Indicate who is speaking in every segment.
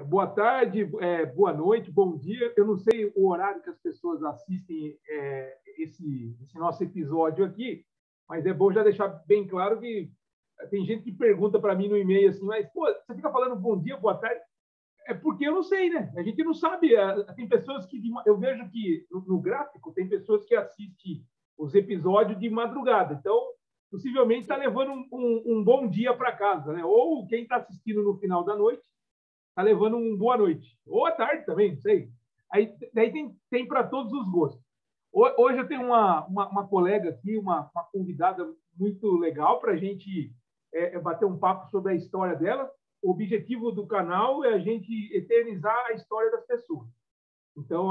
Speaker 1: Boa tarde, boa noite, bom dia. Eu não sei o horário que as pessoas assistem esse nosso episódio aqui, mas é bom já deixar bem claro que tem gente que pergunta para mim no e-mail assim, mas pô, você fica falando bom dia, boa tarde? É porque eu não sei, né? A gente não sabe. Tem pessoas que eu vejo que no gráfico tem pessoas que assistem os episódios de madrugada. Então, possivelmente está levando um bom dia para casa, né? Ou quem está assistindo no final da noite está levando um boa noite. Ou à tarde também, não sei. Aí, daí tem para todos os gostos. Hoje eu tenho uma colega aqui, uma convidada muito legal para a gente bater um papo sobre a história dela. O objetivo do canal é a gente eternizar a história das pessoas. Então,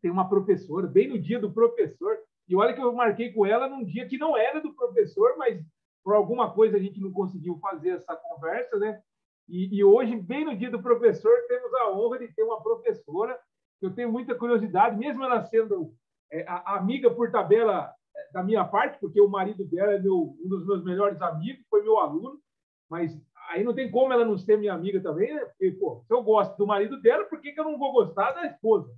Speaker 1: tem uma professora, bem no dia do professor, e olha que eu marquei com ela num dia que não era do professor, mas por alguma coisa a gente não conseguiu fazer essa conversa, né? E hoje, bem no dia do professor, temos a honra de ter uma professora que eu tenho muita curiosidade, mesmo ela sendo a amiga por tabela da minha parte, porque o marido dela é um dos meus melhores amigos, foi meu aluno, mas aí não tem como ela não ser minha amiga também, né? Porque, pô, se eu gosto do marido dela, por que eu não vou gostar da esposa?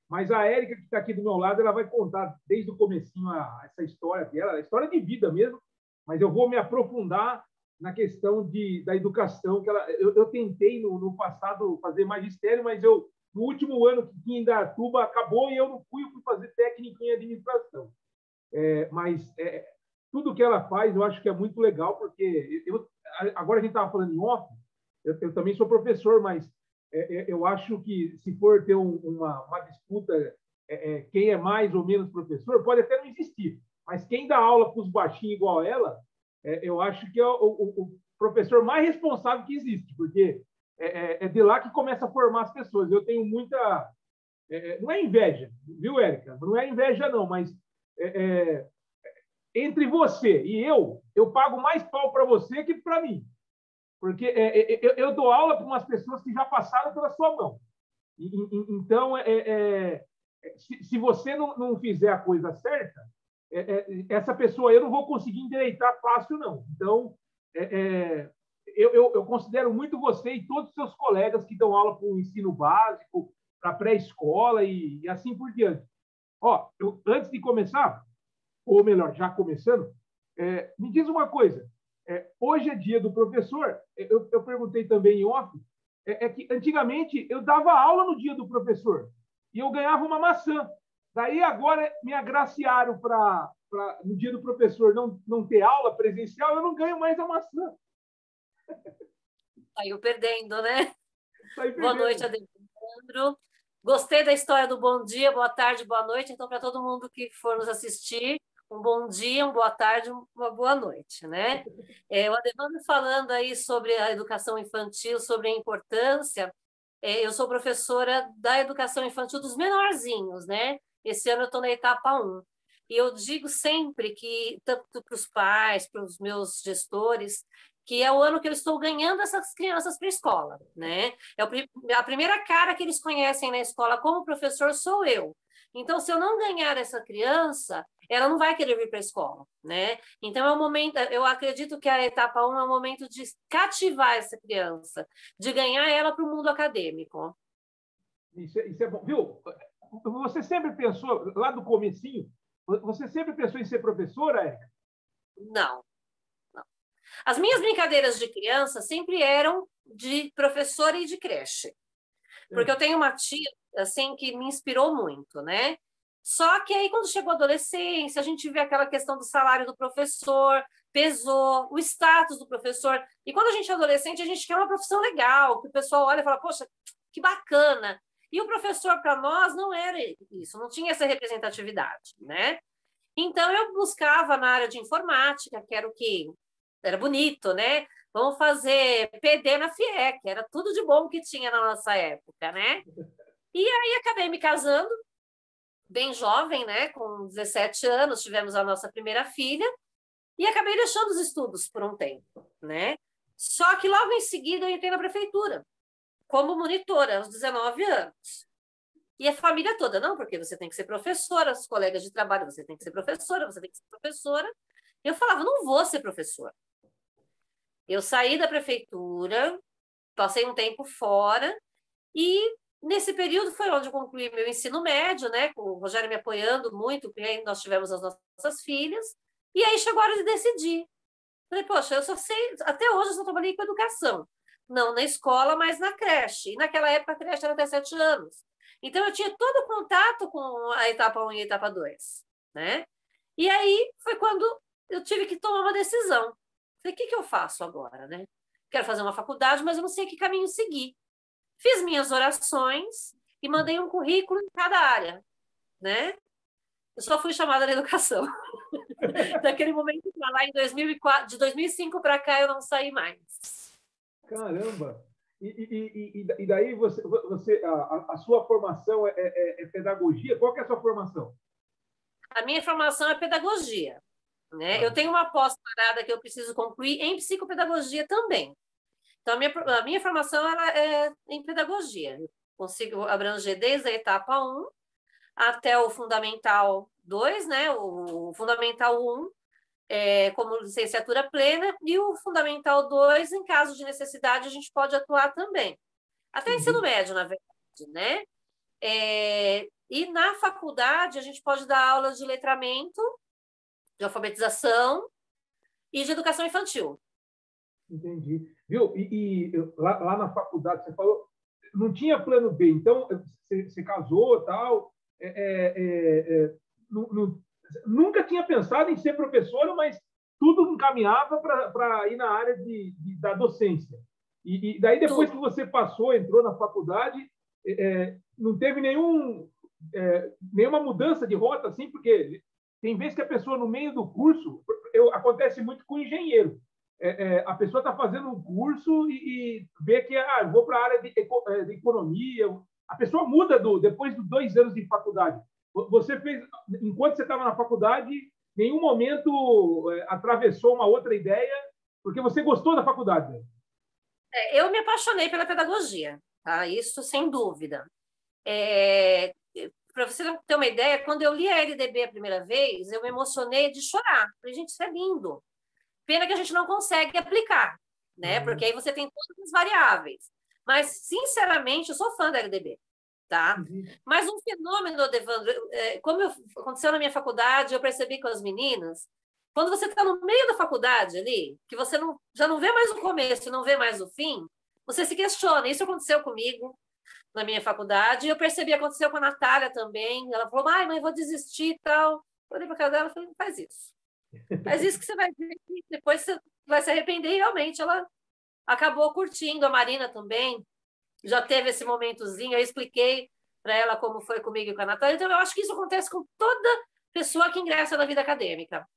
Speaker 1: Mas a Érica, que está aqui do meu lado, ela vai contar desde o comecinho essa história dela, a história de vida mesmo, mas eu vou me aprofundar na questão da educação, que eu tentei no passado fazer magistério, mas no último ano que tinha em Indaiatuba acabou e eu não fui, eu fui fazer técnico em administração. Mas tudo que ela faz eu acho que é muito legal, porque agora a gente estava falando em off, eu também sou professor, mas eu acho que se for ter uma disputa, quem é mais ou menos professor, pode até não existir, mas quem dá aula para os baixinhos igual ela, eu acho que é o professor mais responsável que existe, porque é de lá que começa a formar as pessoas. Eu tenho muita... não é inveja, viu, Érica? Não é inveja, não, mas entre você e eu pago mais pau para você que para mim. Porque eu dou aula para umas pessoas que já passaram pela sua mão. Então, se você não fizer a coisa certa, essa pessoa eu não vou conseguir endireitar fácil, não. Então, eu considero muito você e todos os seus colegas que dão aula para o ensino básico, para pré-escola e assim por diante. Ó, antes de começar, ou melhor, já começando, me diz uma coisa. Hoje é dia do professor, eu perguntei também em off, que antigamente eu dava aula no dia do professor e eu ganhava uma maçã. Daí agora me agraciaram para no dia do professor não ter aula presencial, eu não ganho mais a maçã.
Speaker 2: Saiu perdendo, né?
Speaker 1: Saí
Speaker 2: Boa
Speaker 1: perdendo.
Speaker 2: noite, Ademandro. Gostei da história do bom dia, boa tarde, boa noite. Então, para todo mundo que for nos assistir, um bom dia, uma boa tarde, uma boa noite, né? O Ademandro falando aí sobre a educação infantil, sobre a importância. Eu sou professora da educação infantil dos menorzinhos, né? Esse ano eu estou na etapa 1. E eu digo sempre que, tanto para os pais, para os meus gestores, que é o ano que eu estou ganhando essas crianças para a escola, né? A primeira cara que eles conhecem na escola como professor sou eu. Então, se eu não ganhar essa criança, ela não vai querer vir para a escola, né? Então, é um momento, eu acredito que a etapa 1 é um momento de cativar essa criança, de ganhar ela para o mundo acadêmico.
Speaker 1: Isso é bom. Viu? Você sempre pensou, lá do comecinho, você sempre pensou em ser professora, Érica?
Speaker 2: Não. As minhas brincadeiras de criança sempre eram de professora e de creche. Porque eu tenho uma tia, assim, que me inspirou muito, né? Só que aí, quando chegou a adolescência, a gente vê aquela questão do salário do professor, pesou, o status do professor. E quando a gente é adolescente, a gente quer uma profissão legal, que o pessoal olha e fala, poxa, que bacana. E o professor, para nós, não era isso, não tinha essa representatividade, né? Então, eu buscava na área de informática, que era o que era bonito, né? Vamos fazer PD na FIEC, era tudo de bom que tinha na nossa época, né? E aí acabei me casando, bem jovem, né? Com 17 anos, tivemos a nossa primeira filha, e acabei deixando os estudos por um tempo, né? Só que logo em seguida eu entrei na prefeitura, como monitora, aos 19 anos. E a família toda, não, porque você tem que ser professora, os colegas de trabalho, você tem que ser professora, você tem que ser professora. Eu falava, não vou ser professora. Eu saí da prefeitura, passei um tempo fora e nesse período foi onde eu concluí meu ensino médio, né? Com o Rogério me apoiando muito, porque aí nós tivemos as nossas filhas. E aí chegou a hora de decidir. Falei, poxa, eu só sei, até hoje eu só trabalhei com educação. Não na escola, mas na creche. E naquela época a creche era até 7 anos. Então eu tinha todo o contato com a etapa 1 e a etapa 2, né? E aí foi quando eu tive que tomar uma decisão. Falei, o que eu faço agora, né? Quero fazer uma faculdade, mas eu não sei que caminho seguir. Fiz minhas orações e mandei um currículo em cada área, né? Eu só fui chamada na educação. Daquele momento para lá, em 2004, de 2005 para cá, eu não saí mais.
Speaker 1: Caramba! E daí a sua formação é pedagogia? Qual que é a sua formação?
Speaker 2: A minha formação é pedagogia, né? Eu tenho uma pós-parada que eu preciso concluir em psicopedagogia também. Então, a minha formação ela é em pedagogia. Eu consigo abranger desde a etapa 1 até o Fundamental 2, né? O Fundamental 1 como licenciatura plena e o Fundamental 2, em caso de necessidade, a gente pode atuar também. Até ensino médio, na verdade, né? E na faculdade, a gente pode dar aulas de letramento, de alfabetização e de educação infantil.
Speaker 1: Entendi. Viu? Lá na faculdade, você falou, não tinha plano B, então você casou e tal, nunca tinha pensado em ser professora, mas tudo encaminhava para ir na área da docência. E daí, depois que você passou, entrou na faculdade, não teve nenhuma mudança de rota, assim, porque tem vezes que a pessoa, no meio do curso, acontece muito com engenheiro. A pessoa está fazendo um curso e vê que eu vou para a área de economia. A pessoa muda depois de 2 anos de faculdade. Você fez, enquanto você estava na faculdade, nenhum momento atravessou uma outra ideia, porque você gostou da faculdade.
Speaker 2: Eu me apaixonei pela pedagogia, tá? Isso sem dúvida. Para você ter uma ideia, quando eu li a LDB a primeira vez, eu me emocionei de chorar. Falei, gente, isso é lindo. Pena que a gente não consegue aplicar, né? Porque aí você tem todas as variáveis. Mas, sinceramente, eu sou fã da LDB, tá? Mas um fenômeno, Devandro, como aconteceu na minha faculdade, eu percebi com as meninas, quando você está no meio da faculdade ali, que você já não vê mais o começo e não vê mais o fim, você se questiona. Isso aconteceu comigo na minha faculdade, e eu percebi, aconteceu com a Natália também. Ela falou, mãe, vou desistir e tal. Eu olhei para a cara dela e falei, não faz isso. Faz isso que você vai ver, depois você vai se arrepender. E realmente ela acabou curtindo, a Marina também já teve esse momentozinho. Eu expliquei para ela como foi comigo e com a Natália. Então, eu acho que isso acontece com toda pessoa que ingressa na vida acadêmica,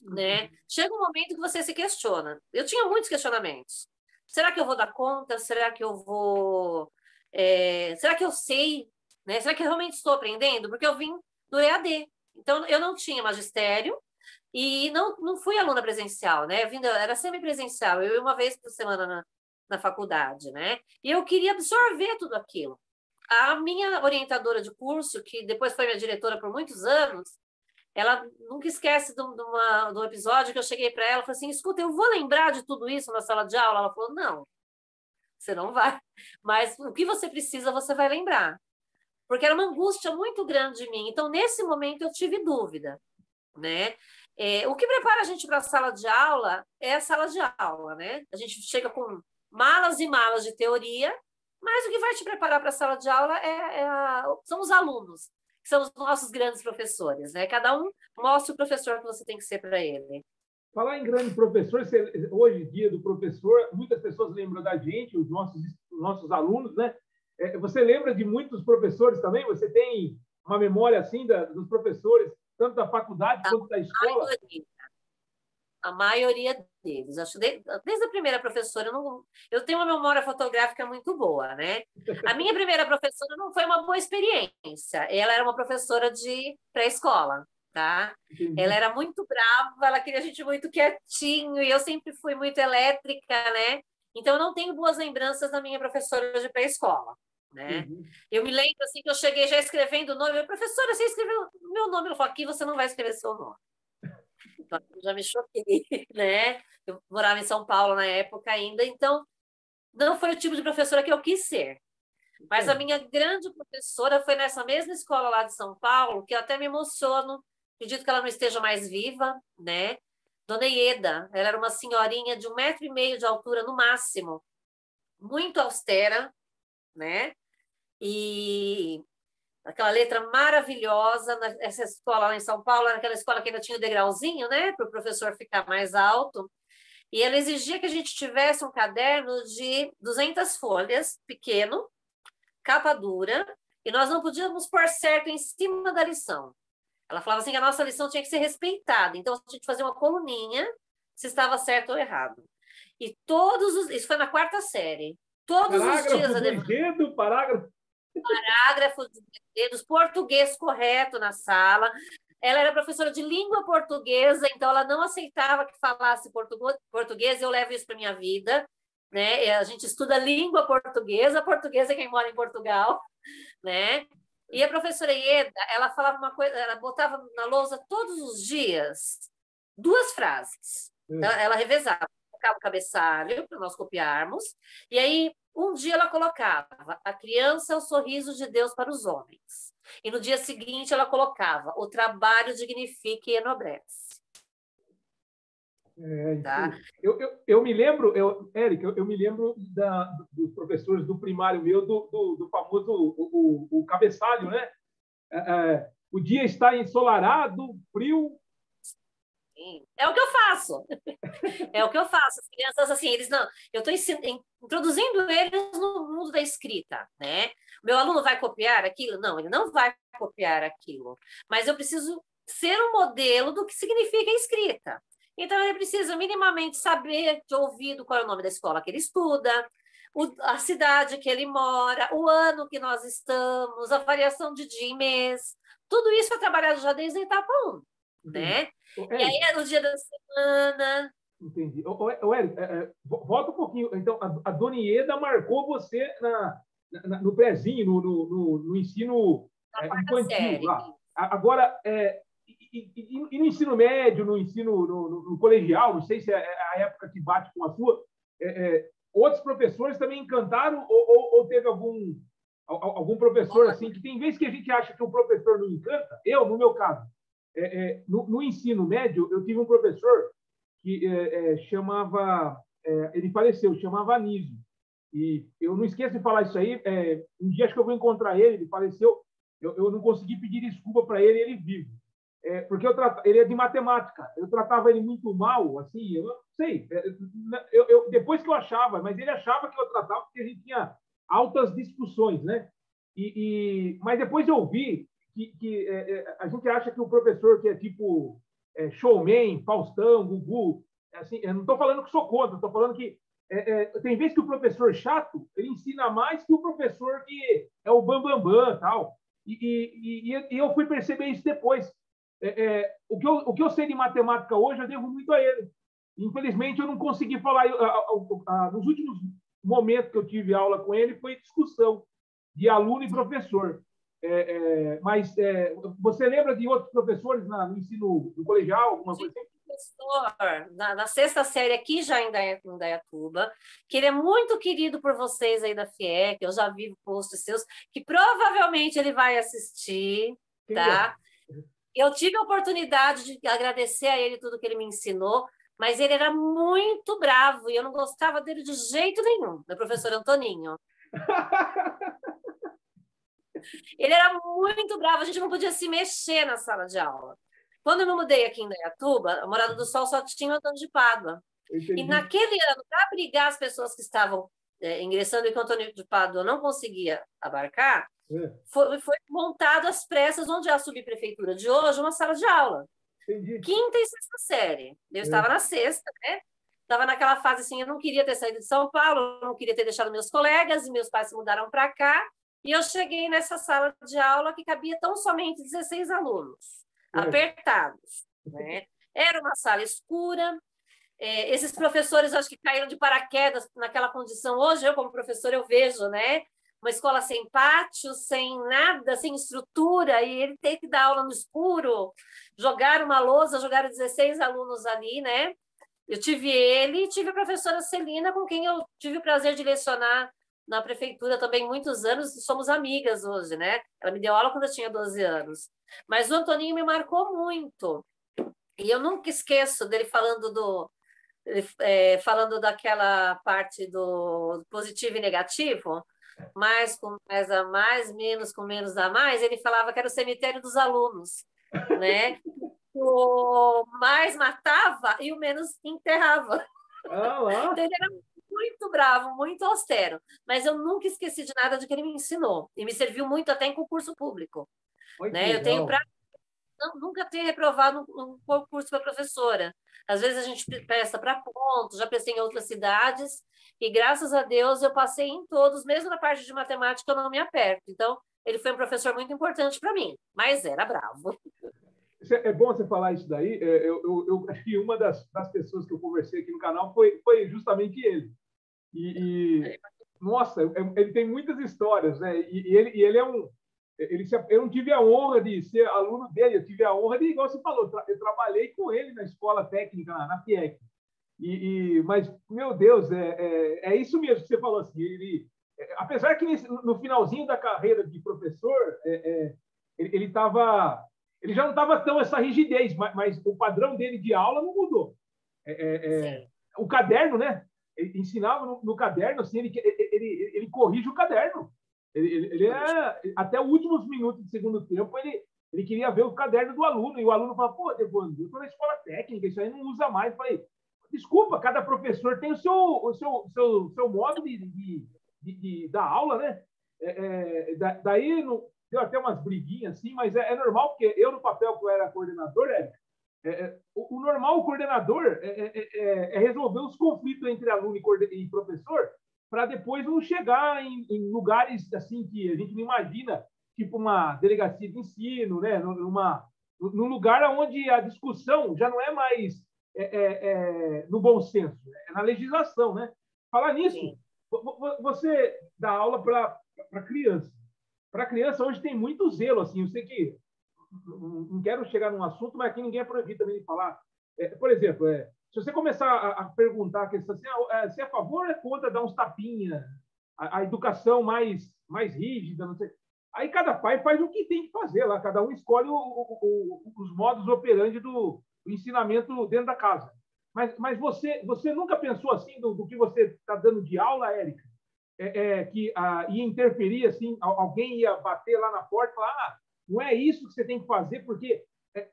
Speaker 2: né? Chega um momento que você se questiona. Eu tinha muitos questionamentos. Será que eu vou dar conta? Será que eu vou... será que eu sei? Né? Será que eu realmente estou aprendendo? Porque eu vim do EAD. Então, eu não tinha magistério e não fui aluna presencial, né? Era semipresencial. Eu ia uma vez por semana na faculdade, né? E eu queria absorver tudo aquilo. A minha orientadora de curso, que depois foi minha diretora por muitos anos, ela nunca esquece de um episódio que eu cheguei para ela e falei assim, escuta, eu vou lembrar de tudo isso na sala de aula? Ela falou, não, você não vai. Mas o que você precisa, você vai lembrar. Porque era uma angústia muito grande em mim. Então, nesse momento, eu tive dúvida, né? O que prepara a gente para a sala de aula é a sala de aula, né? A gente chega com malas e malas de teoria, mas o que vai te preparar para a sala de aula são os alunos, que são os nossos grandes professores, né? Cada um mostra o professor que você tem que ser para ele.
Speaker 1: Falar em grande professor, hoje em dia do professor, muitas pessoas lembram da gente, os nossos alunos, né? Você lembra de muitos professores também? Você tem uma memória assim dos professores, tanto da faculdade quanto da escola?
Speaker 2: A maioria deles. Acho desde a primeira professora, eu tenho uma memória fotográfica muito boa, né? A minha primeira professora não foi uma boa experiência. Ela era uma professora de pré-escola, tá?
Speaker 1: Entendi.
Speaker 2: Ela era muito brava, ela queria a gente muito quietinho, e eu sempre fui muito elétrica, né? Então, eu não tenho boas lembranças da minha professora de pré-escola, né? Eu me lembro, assim, que eu cheguei já escrevendo o nome. Professora, você escreveu o meu nome? Ela falou, aqui você não vai escrever seu nome. Então, já me choquei, né? Eu morava em São Paulo na época ainda, então não foi o tipo de professora que eu quis ser. Mas a minha grande professora foi nessa mesma escola lá de São Paulo, que eu até me emociono, acredito que ela não esteja mais viva, né? Dona Ieda, ela era uma senhorinha de 1,5 metro de altura no máximo, muito austera, né? E aquela letra maravilhosa, essa escola lá em São Paulo, era aquela escola que ainda tinha o degrauzinho, né? Para o professor ficar mais alto. E ela exigia que a gente tivesse um caderno de 200 folhas, pequeno, capa dura, e nós não podíamos pôr certo em cima da lição. Ela falava assim que a nossa lição tinha que ser respeitada. Então, a gente fazia uma coluninha se estava certo ou errado. E isso foi na quarta série. Todos os dias
Speaker 1: Parágrafo dos dedos,
Speaker 2: parágrafo dos dedos, português correto na sala. Ela era professora de língua portuguesa, então ela não aceitava que falasse português. Eu levo isso para minha vida, né? A gente estuda língua portuguesa é quem mora em Portugal, né? E a professora Ieda, ela falava uma coisa, ela botava na lousa todos os dias 2 frases. Ela revezava, colocava o cabeçalho para nós copiarmos, e aí um dia ela colocava: a criança é o sorriso de Deus para os homens. E no dia seguinte ela colocava: o trabalho dignifica e enobrece.
Speaker 1: Tá? Eu me lembro, Érica, eu me lembro dos professores do primário meu, do famoso o cabeçalho, né? O dia está ensolarado, frio.
Speaker 2: Sim. É o que eu faço. É o que eu faço. As crianças, assim, eles não. Eu estou introduzindo eles no mundo da escrita, né? Meu aluno vai copiar aquilo? Não, ele não vai copiar aquilo. Mas eu preciso ser um modelo do que significa a escrita. Então, ele precisa minimamente saber de ouvido qual é o nome da escola que ele estuda, a cidade que ele mora, o ano que nós estamos, a variação de dia e mês. Tudo isso é trabalhado já desde a etapa 1, né? E aí é no dia da semana.
Speaker 1: Entendi. Éric, volta um pouquinho. Então, a Dona Ieda marcou você no prézinho, no ensino infantil. Lá. Agora, e no ensino médio, no ensino no colegial, não sei se é a época que bate com a sua, outros professores também encantaram ou teve algum professor assim, que tem vezes que a gente acha que o professor não encanta? No meu caso, no ensino médio, eu tive um professor que chamava, ele faleceu, chamava Anísio. E eu não esqueço de falar isso aí. Um dia acho que eu vou encontrar ele, ele faleceu, eu não consegui pedir desculpa para ele, ele vivo. Porque ele é de matemática, eu tratava ele muito mal, assim, eu não sei, depois que eu achava, mas ele achava que eu tratava porque a gente tinha altas discussões, né? Mas depois eu vi que a gente acha que o professor que é tipo showman, Faustão, Gugu, assim, eu não estou falando que sou contra, estou falando que tem vezes que o professor chato ele ensina mais que o professor que é o bambambam bam, bam, tal. E eu fui perceber isso depois. O que eu sei de matemática hoje, eu devo muito a ele. Infelizmente, eu não consegui falar. Nos últimos momentos que eu tive aula com ele, foi discussão de aluno e professor. Mas você lembra de outros professores no ensino no colegial, alguma coisa assim?
Speaker 2: Professor, na sexta série aqui já em Indaiatuba, que ele é muito querido por vocês aí da FIEC, eu já vi posts seus, que provavelmente ele vai assistir, tá? Eu tive a oportunidade de agradecer a ele tudo que ele me ensinou, mas ele era muito bravo e eu não gostava dele de jeito nenhum, meu professor Antoninho. Ele era muito bravo, a gente não podia se mexer na sala de aula. Quando eu me mudei aqui em Indaiatuba, a Morada do Sol só tinha o Antônio de Pádua. E naquele ano, para abrigar as pessoas que estavam ingressando e que o Antônio de Pádua não conseguia abarcar, foi montado às pressas, onde é a subprefeitura de hoje, uma sala de aula.
Speaker 1: Entendi.
Speaker 2: Quinta e sexta série. Eu estava na sexta, né? Estava naquela fase assim, eu não queria ter saído de São Paulo, eu não queria ter deixado meus colegas, e meus pais se mudaram para cá, e eu cheguei nessa sala de aula que cabia tão somente 16 alunos, apertados, né? Era uma sala escura, esses professores, acho que caíram de paraquedas naquela condição. Hoje, eu, como professor, eu vejo, né? Uma escola sem pátio, sem nada, sem estrutura, e ele tem que dar aula no escuro, jogar uma lousa, jogaram 16 alunos ali, né? Eu tive ele e tive a professora Celina, com quem eu tive o prazer de lecionar na prefeitura também muitos anos, e somos amigas hoje, né? Ela me deu aula quando eu tinha 12 anos. Mas o Antoninho me marcou muito. E eu nunca esqueço dele falando daquela parte do positivo e negativo, mais com mais a mais, menos com menos a mais. Ele falava que era o cemitério dos alunos, né? O mais matava e o menos enterrava.
Speaker 1: Ah, lá.
Speaker 2: Então, ele era muito bravo, muito austero, mas eu nunca esqueci de nada de que ele me ensinou e me serviu muito até em concurso público,
Speaker 1: Olha que
Speaker 2: né? Eu tenho
Speaker 1: legal.
Speaker 2: nunca ter reprovado um concurso para professora. Às vezes a gente presta para pontos, já prestei em outras cidades e graças a Deus eu passei em todos, mesmo na parte de matemática eu não me aperto. Então ele foi um professor muito importante para mim, mas era bravo.
Speaker 1: É bom você falar isso daí. Eu acho que uma das pessoas que eu conversei aqui no canal foi justamente ele. Nossa, ele tem muitas histórias, né? Ele é um. Eu não tive a honra de ser aluno dele, eu tive a honra de, igual você falou, eu trabalhei com ele na escola técnica, na FIEC. Mas, meu Deus, é isso mesmo que você falou assim. Apesar que no finalzinho da carreira de professor, ele já não estava tão essa rigidez, mas o padrão dele de aula não mudou. O caderno, né? Ele ensinava no caderno, assim, ele corrige o caderno. Até os últimos minutos do segundo tempo, ele queria ver o caderno do aluno, e o aluno fala, pô, Devandro, eu estou na escola técnica, isso aí não usa mais. Eu falei, desculpa, cada professor tem o seu modo de dar aula, né? Daí deu até umas briguinhas assim, mas é normal, porque eu, no papel que eu era coordenador, o normal, o coordenador, resolver os conflitos entre aluno e professor, para depois não chegar em lugares assim que a gente não imagina, tipo uma delegacia de ensino, né? Num lugar onde a discussão já não é mais no bom senso, é na legislação, né? Falar nisso, sim. Você dá aula para criança. Para criança, hoje tem muito zelo, assim, eu sei que não quero chegar num assunto, mas aqui ninguém é proibido também de falar. Por exemplo, se você começar a perguntar a questão assim, se é a favor ou é contra dar uns tapinha, a educação mais rígida, não sei. Aí cada pai faz o que tem que fazer lá, cada um escolhe os modus operandi do ensinamento dentro da casa. Mas você nunca pensou assim do que você está dando de aula, Érica? Que ia interferir, assim, alguém ia bater lá na porta e falar, não é isso que você tem que fazer, porque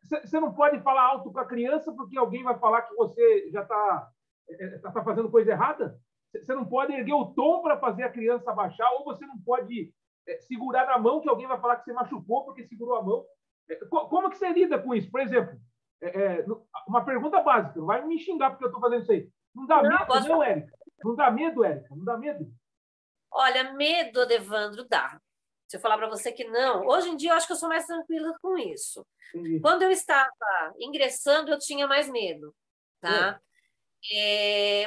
Speaker 1: você não pode falar alto com a criança porque alguém vai falar que você já está fazendo coisa errada. Você não pode erguer o tom para fazer a criança abaixar, ou você não pode segurar na mão que alguém vai falar que você machucou porque segurou a mão. Como que você lida com isso? Por exemplo, uma pergunta básica, não vai me xingar porque eu estou fazendo isso aí. Não dá medo, não, Érica? Não dá medo, Érica? Não dá medo?
Speaker 2: Olha, medo, Evandro, dá. Se eu falar para você que não, hoje em dia eu acho que eu sou mais tranquila com isso. Entendi. Quando eu estava ingressando, eu tinha mais medo, tá?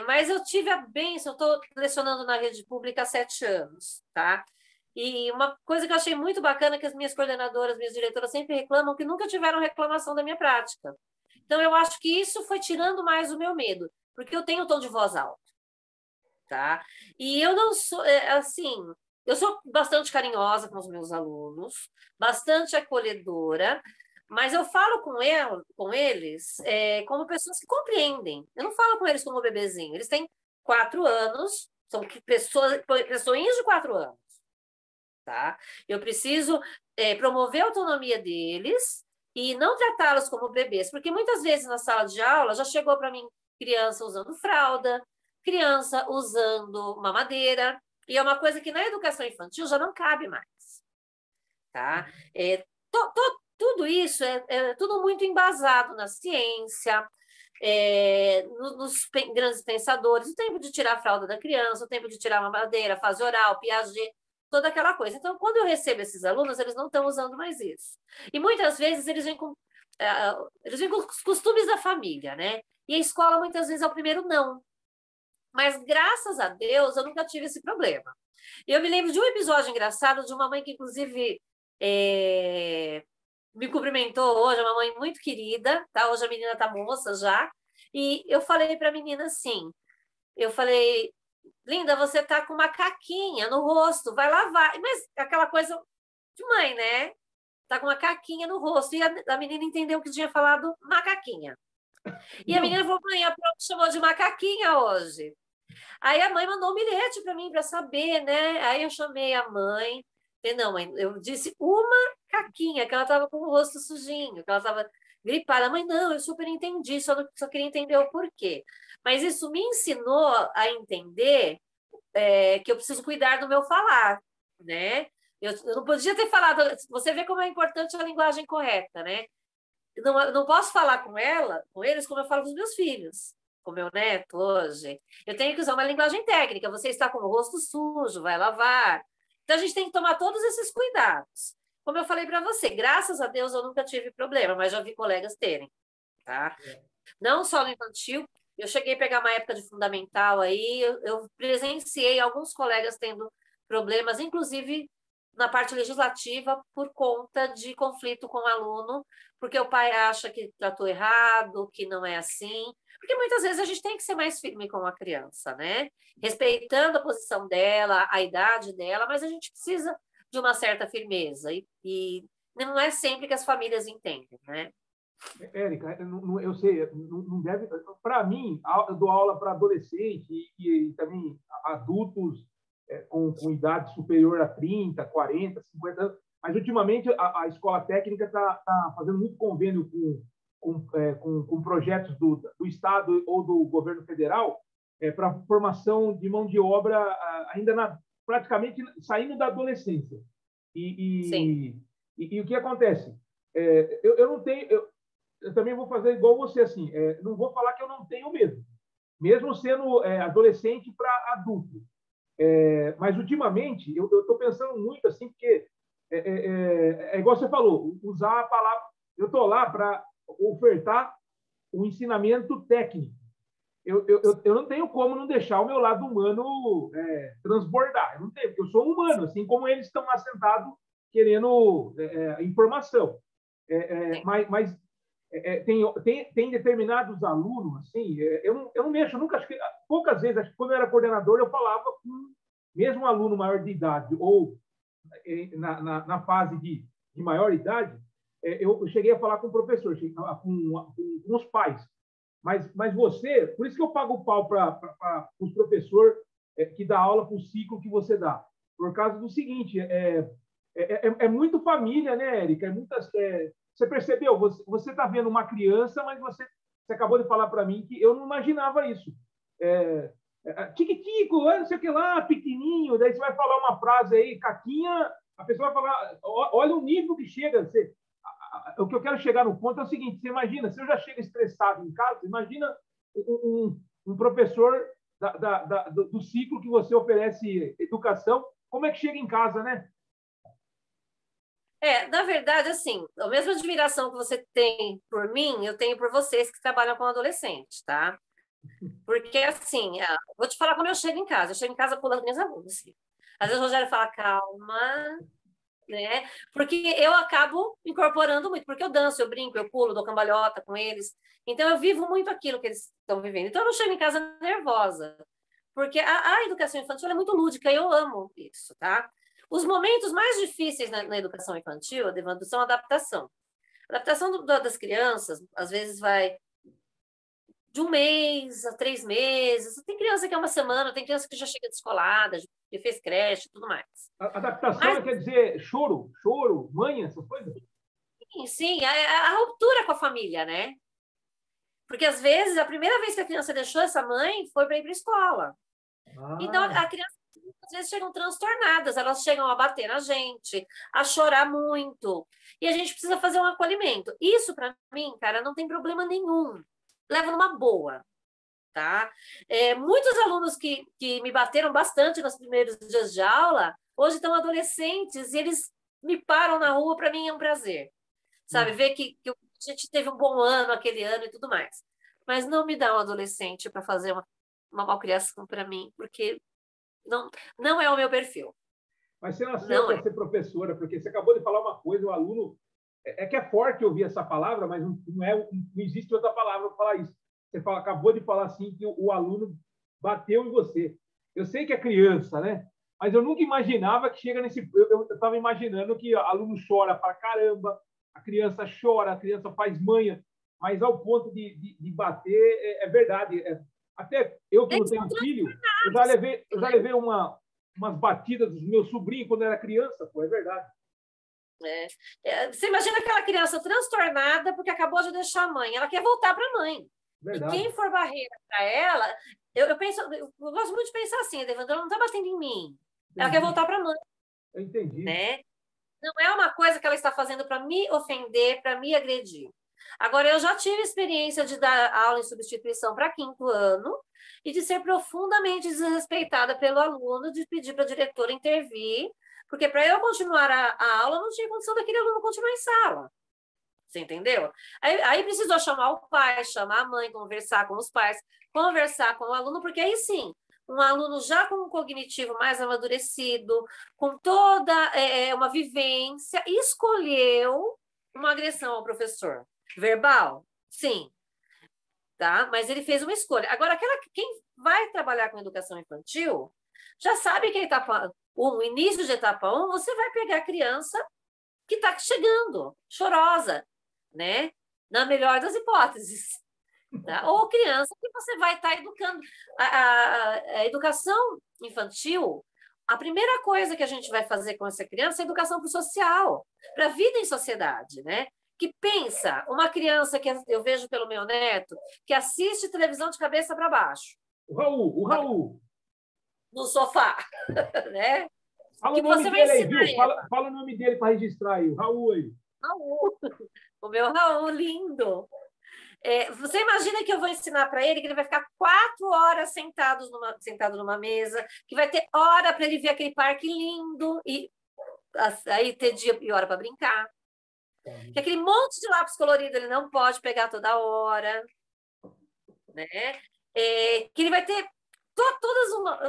Speaker 2: Mas eu tive a bênção, eu estou lecionando na rede pública há 7 anos, tá? E uma coisa que eu achei muito bacana é que as minhas coordenadoras, minhas diretoras sempre reclamam que nunca tiveram reclamação da minha prática. Então, eu acho que isso foi tirando mais o meu medo, porque eu tenho tom de voz alto, tá? E eu não sou, assim, eu sou bastante carinhosa com os meus alunos, bastante acolhedora, mas eu falo com eles como pessoas que compreendem. Eu não falo com eles como bebezinho. Eles têm 4 anos, são pessoinhas de 4 anos, tá? Eu preciso promover a autonomia deles e não tratá-los como bebês, porque muitas vezes na sala de aula já chegou para mim criança usando fralda, criança usando mamadeira, e é uma coisa que na educação infantil já não cabe mais, tá? Tudo isso é tudo muito embasado na ciência, nos grandes pensadores, o tempo de tirar a fralda da criança, o tempo de tirar a mamadeira, fase oral, Piaget, toda aquela coisa. Então, quando eu recebo esses alunos, eles não estão usando mais isso. E muitas vezes eles vêm com os costumes da família, né? E a escola, muitas vezes, é o primeiro não. Mas, graças a Deus, eu nunca tive esse problema. Eu me lembro de um episódio engraçado de uma mãe que, inclusive, me cumprimentou hoje, uma mãe muito querida, tá? Hoje a menina tá moça já, E eu falei para a menina assim, eu falei, linda, você tá com uma caquinha no rosto, vai lavar. Mas aquela coisa de mãe, né? Tá com uma caquinha no rosto. E a menina entendeu que tinha falado macaquinha. E a menina
Speaker 1: Não,
Speaker 2: falou, mãe, a prof chamou de macaquinha hoje. Aí a mãe mandou um bilhete para mim para saber, né? Aí eu chamei a mãe. Falei, não, mãe, eu disse uma caquinha, que ela estava com o rosto sujinho, que ela estava gripada. Mãe, não, eu super entendi, só queria entender o porquê. Mas isso me ensinou a entender que eu preciso cuidar do meu falar, né? Eu não podia ter falado. Você vê como é importante a linguagem correta, né? Eu não posso falar com eles, como eu falo com os meus filhos, com meu neto hoje. Eu tenho que usar uma linguagem técnica. Você está com o rosto sujo, vai lavar. Então, a gente tem que tomar todos esses cuidados. Como eu falei para você, graças a Deus eu nunca tive problema, mas já vi colegas terem, tá? Não só no infantil, eu cheguei a pegar uma época de fundamental aí, eu presenciei alguns colegas tendo problemas, inclusive na parte legislativa, por conta de conflito com o aluno, porque o pai acha que tratou errado, que não é assim. Porque muitas vezes a gente tem que ser mais firme com a criança, né? Respeitando a posição dela, a idade dela, mas a gente precisa de uma certa firmeza. E não é sempre que as famílias entendem, né?
Speaker 1: Érica, eu sei, não deve. Para mim, eu dou aula para adolescente e também adultos com idade superior a 30, 40, 50 anos, mas ultimamente a escola técnica está fazendo muito convênio com projetos do Estado ou do governo federal para formação de mão de obra ainda praticamente saindo da adolescência.
Speaker 2: Sim.
Speaker 1: E o que acontece? Eu não tenho. Eu também vou fazer igual você, assim, não vou falar que eu não tenho medo, mesmo sendo adolescente para adulto. Mas, ultimamente, eu estou pensando muito, assim, porque igual você falou, usar a palavra... Eu estou lá para ofertar o ensinamento técnico. Eu não tenho como não deixar o meu lado humano transbordar. Eu não tenho, porque eu sou humano, assim como eles estão lá sentados querendo informação. Mas tem determinados alunos, assim, eu não mexo, nunca, poucas vezes, acho que quando eu era coordenador, eu falava com mesmo um aluno maior de idade ou na fase de maior idade, eu cheguei a falar com o professor, com os pais. Mas você, por isso que eu pago o pau para os professores que dá aula para o ciclo que você dá. Por causa do seguinte, muito família, né, Érica? Você percebeu? Você está vendo uma criança, mas você acabou de falar para mim que eu não imaginava isso. Tiquitico, não sei o que lá, pequenininho, daí você vai falar uma frase aí, caquinha, a pessoa vai falar, olha o nível que chega. O que eu quero chegar no ponto é o seguinte, você imagina, se eu já chego estressado em casa, imagina um professor do ciclo que você oferece educação, como é que chega em casa, né?
Speaker 2: Na verdade, assim, a mesma admiração que você tem por mim, eu tenho por vocês que trabalham com adolescentes, tá? Porque, assim, vou te falar como eu chego em casa. Eu chego em casa pulando minhas alunas. Assim. Às vezes o Rogério fala, calma, né? Porque eu acabo incorporando muito, porque eu danço, eu brinco, eu pulo, dou cambalhota com eles. Então, eu vivo muito aquilo que eles estão vivendo. Então, eu não chego em casa nervosa, porque a educação infantil é muito lúdica e eu amo isso, tá? Os momentos mais difíceis na educação infantil, Evandro, são a adaptação. A adaptação das crianças, às vezes, vai de 1 mês a 3 meses. Tem criança que é uma semana, tem criança que já chega descolada, já fez creche e tudo mais.
Speaker 1: A adaptação
Speaker 2: Mas,
Speaker 1: quer dizer choro, manha, essas coisas?
Speaker 2: sim, a ruptura com a família, né? Porque, às vezes, a primeira vez que a criança deixou essa mãe foi para ir para a escola. Então, a criança, às vezes, chegam transtornadas, elas chegam a bater na gente, a chorar muito. E a gente precisa fazer um acolhimento. Isso, para mim, cara, não tem problema nenhum. Leva numa boa, tá? Muitos alunos que me bateram bastante nos primeiros dias de aula, hoje estão adolescentes e eles me param na rua, para mim é um prazer. Sabe, ver que a gente teve um bom ano aquele ano e tudo mais. Mas não me dá um adolescente para fazer uma malcriação para mim, porque não é o meu perfil.
Speaker 1: Mas você nasceu para ser professora, porque você acabou de falar uma coisa, o aluno... que é forte ouvir essa palavra, mas não existe outra palavra para falar isso. Você acabou de falar assim que o aluno bateu em você. Eu sei que é criança, né? Mas eu nunca imaginava que chega nesse. Eu estava imaginando que o aluno chora para caramba, a criança chora, a criança faz manha, mas ao ponto de bater, é verdade. Até eu que não
Speaker 2: Eles são
Speaker 1: tenho filho,
Speaker 2: transtornados,
Speaker 1: eu já
Speaker 2: né?
Speaker 1: levei umas batidas dos meus sobrinhos quando eu era criança, pô, é verdade.
Speaker 2: Você imagina aquela criança transtornada porque acabou de deixar a mãe, ela quer voltar para a mãe. E
Speaker 1: Verdade.
Speaker 2: quem for barreira para ela, eu gosto muito de pensar assim, a Devandra não está batendo em mim, ela quer
Speaker 1: Entendi.
Speaker 2: voltar para a mãe,
Speaker 1: Eu entendi.
Speaker 2: né? Não é uma coisa que ela está fazendo para me ofender, para me agredir. Agora, eu já tive experiência de dar aula em substituição para quinto ano e de ser profundamente desrespeitada pelo aluno, de pedir para a diretora intervir, porque para eu continuar a aula, não tinha condição daquele aluno continuar em sala. Você entendeu? Aí precisou chamar o pai, chamar a mãe, conversar com os pais, conversar com o aluno, porque aí sim, um aluno já com um cognitivo mais amadurecido, com toda uma vivência, escolheu uma agressão ao professor. Verbal? Sim, tá? Mas ele fez uma escolha. Agora, quem vai trabalhar com educação infantil já sabe que a etapa 1, o início de etapa 1, você vai pegar a criança que está chegando, chorosa, né? Na melhor das hipóteses. Tá? Ou criança que você vai estar educando. A educação infantil, a primeira coisa que a gente vai fazer com essa criança é educação para o social, para a vida em sociedade, né? Que pensa, uma criança que eu vejo pelo meu neto, que assiste televisão de cabeça para baixo.
Speaker 1: O Raul.
Speaker 2: No sofá, né?
Speaker 1: Fala o
Speaker 2: Que
Speaker 1: nome
Speaker 2: você vai
Speaker 1: dele aí,
Speaker 2: ensinar
Speaker 1: viu?
Speaker 2: ela.
Speaker 1: Fala o nome dele para registrar aí, o Raul aí.
Speaker 2: Raul, o meu Raul lindo. Você imagina que eu vou ensinar para ele que ele vai ficar 4 horas sentado numa mesa, que vai ter hora para ele ver aquele parque lindo e aí ter dia e hora para brincar. Que aquele monte de lápis colorido ele não pode pegar toda hora, né? Que ele vai ter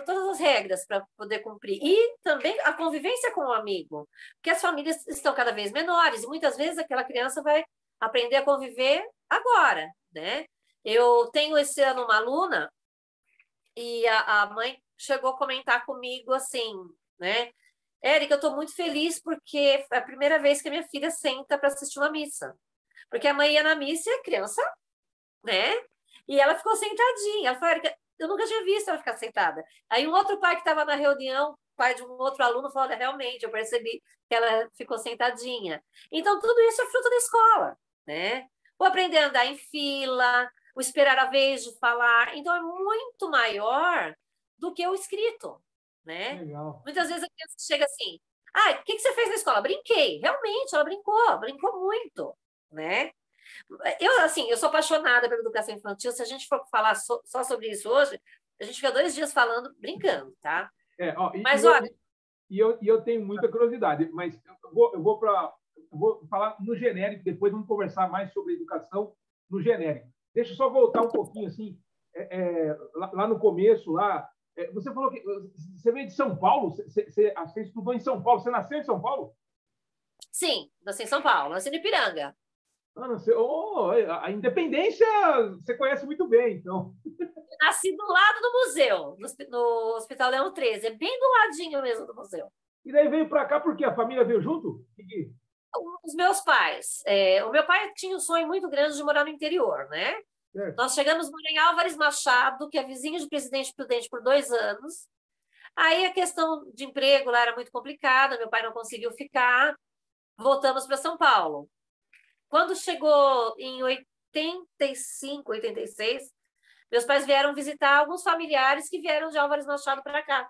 Speaker 2: todas as regras para poder cumprir. E também a convivência com o amigo, porque as famílias estão cada vez menores e muitas vezes aquela criança vai aprender a conviver agora, né? Eu tenho esse ano uma aluna e a mãe chegou a comentar comigo assim, né? Érica, eu estou muito feliz porque é a primeira vez que a minha filha senta para assistir uma missa. Porque a mãe ia na missa e a criança, né? E ela ficou sentadinha. Ela falou, Érica, eu nunca tinha visto ela ficar sentada. Aí um outro pai que estava na reunião, pai de um outro aluno, falou, realmente, eu percebi que ela ficou sentadinha. Então, tudo isso é fruto da escola, né? O aprender a andar em fila, o esperar a vez de falar. Então, é muito maior do que o escrito, né?
Speaker 1: Legal.
Speaker 2: Muitas vezes a criança chega assim, o que você fez na escola? Brinquei. Realmente, ela brincou muito, né? Eu sou apaixonada pela educação infantil. Se a gente for falar só sobre isso hoje, a gente fica 2 dias falando, brincando, tá? Mas, olha...
Speaker 1: Eu tenho muita curiosidade, mas eu vou falar no genérico, depois vamos conversar mais sobre educação no genérico. Deixa eu só voltar um pouquinho, assim, lá no começo, você falou que você veio de São Paulo, você estudou em São Paulo, você nasceu em São Paulo?
Speaker 2: Sim, nasci em São Paulo, nasci no Ipiranga.
Speaker 1: A Independência você conhece muito bem, então.
Speaker 2: Nasci do lado do museu, no Hospital Leão 13, é bem do ladinho mesmo do museu.
Speaker 1: E daí veio para cá porque a família veio junto?
Speaker 2: Os meus pais. O meu pai tinha um sonho muito grande de morar no interior, né?
Speaker 1: Certo.
Speaker 2: Nós chegamos a morar em Álvares Machado, que é vizinho de Presidente Prudente, por 2 anos. Aí a questão de emprego lá era muito complicada, meu pai não conseguiu ficar. Voltamos para São Paulo. Quando chegou em 85, 86, meus pais vieram visitar alguns familiares que vieram de Álvares Machado para cá.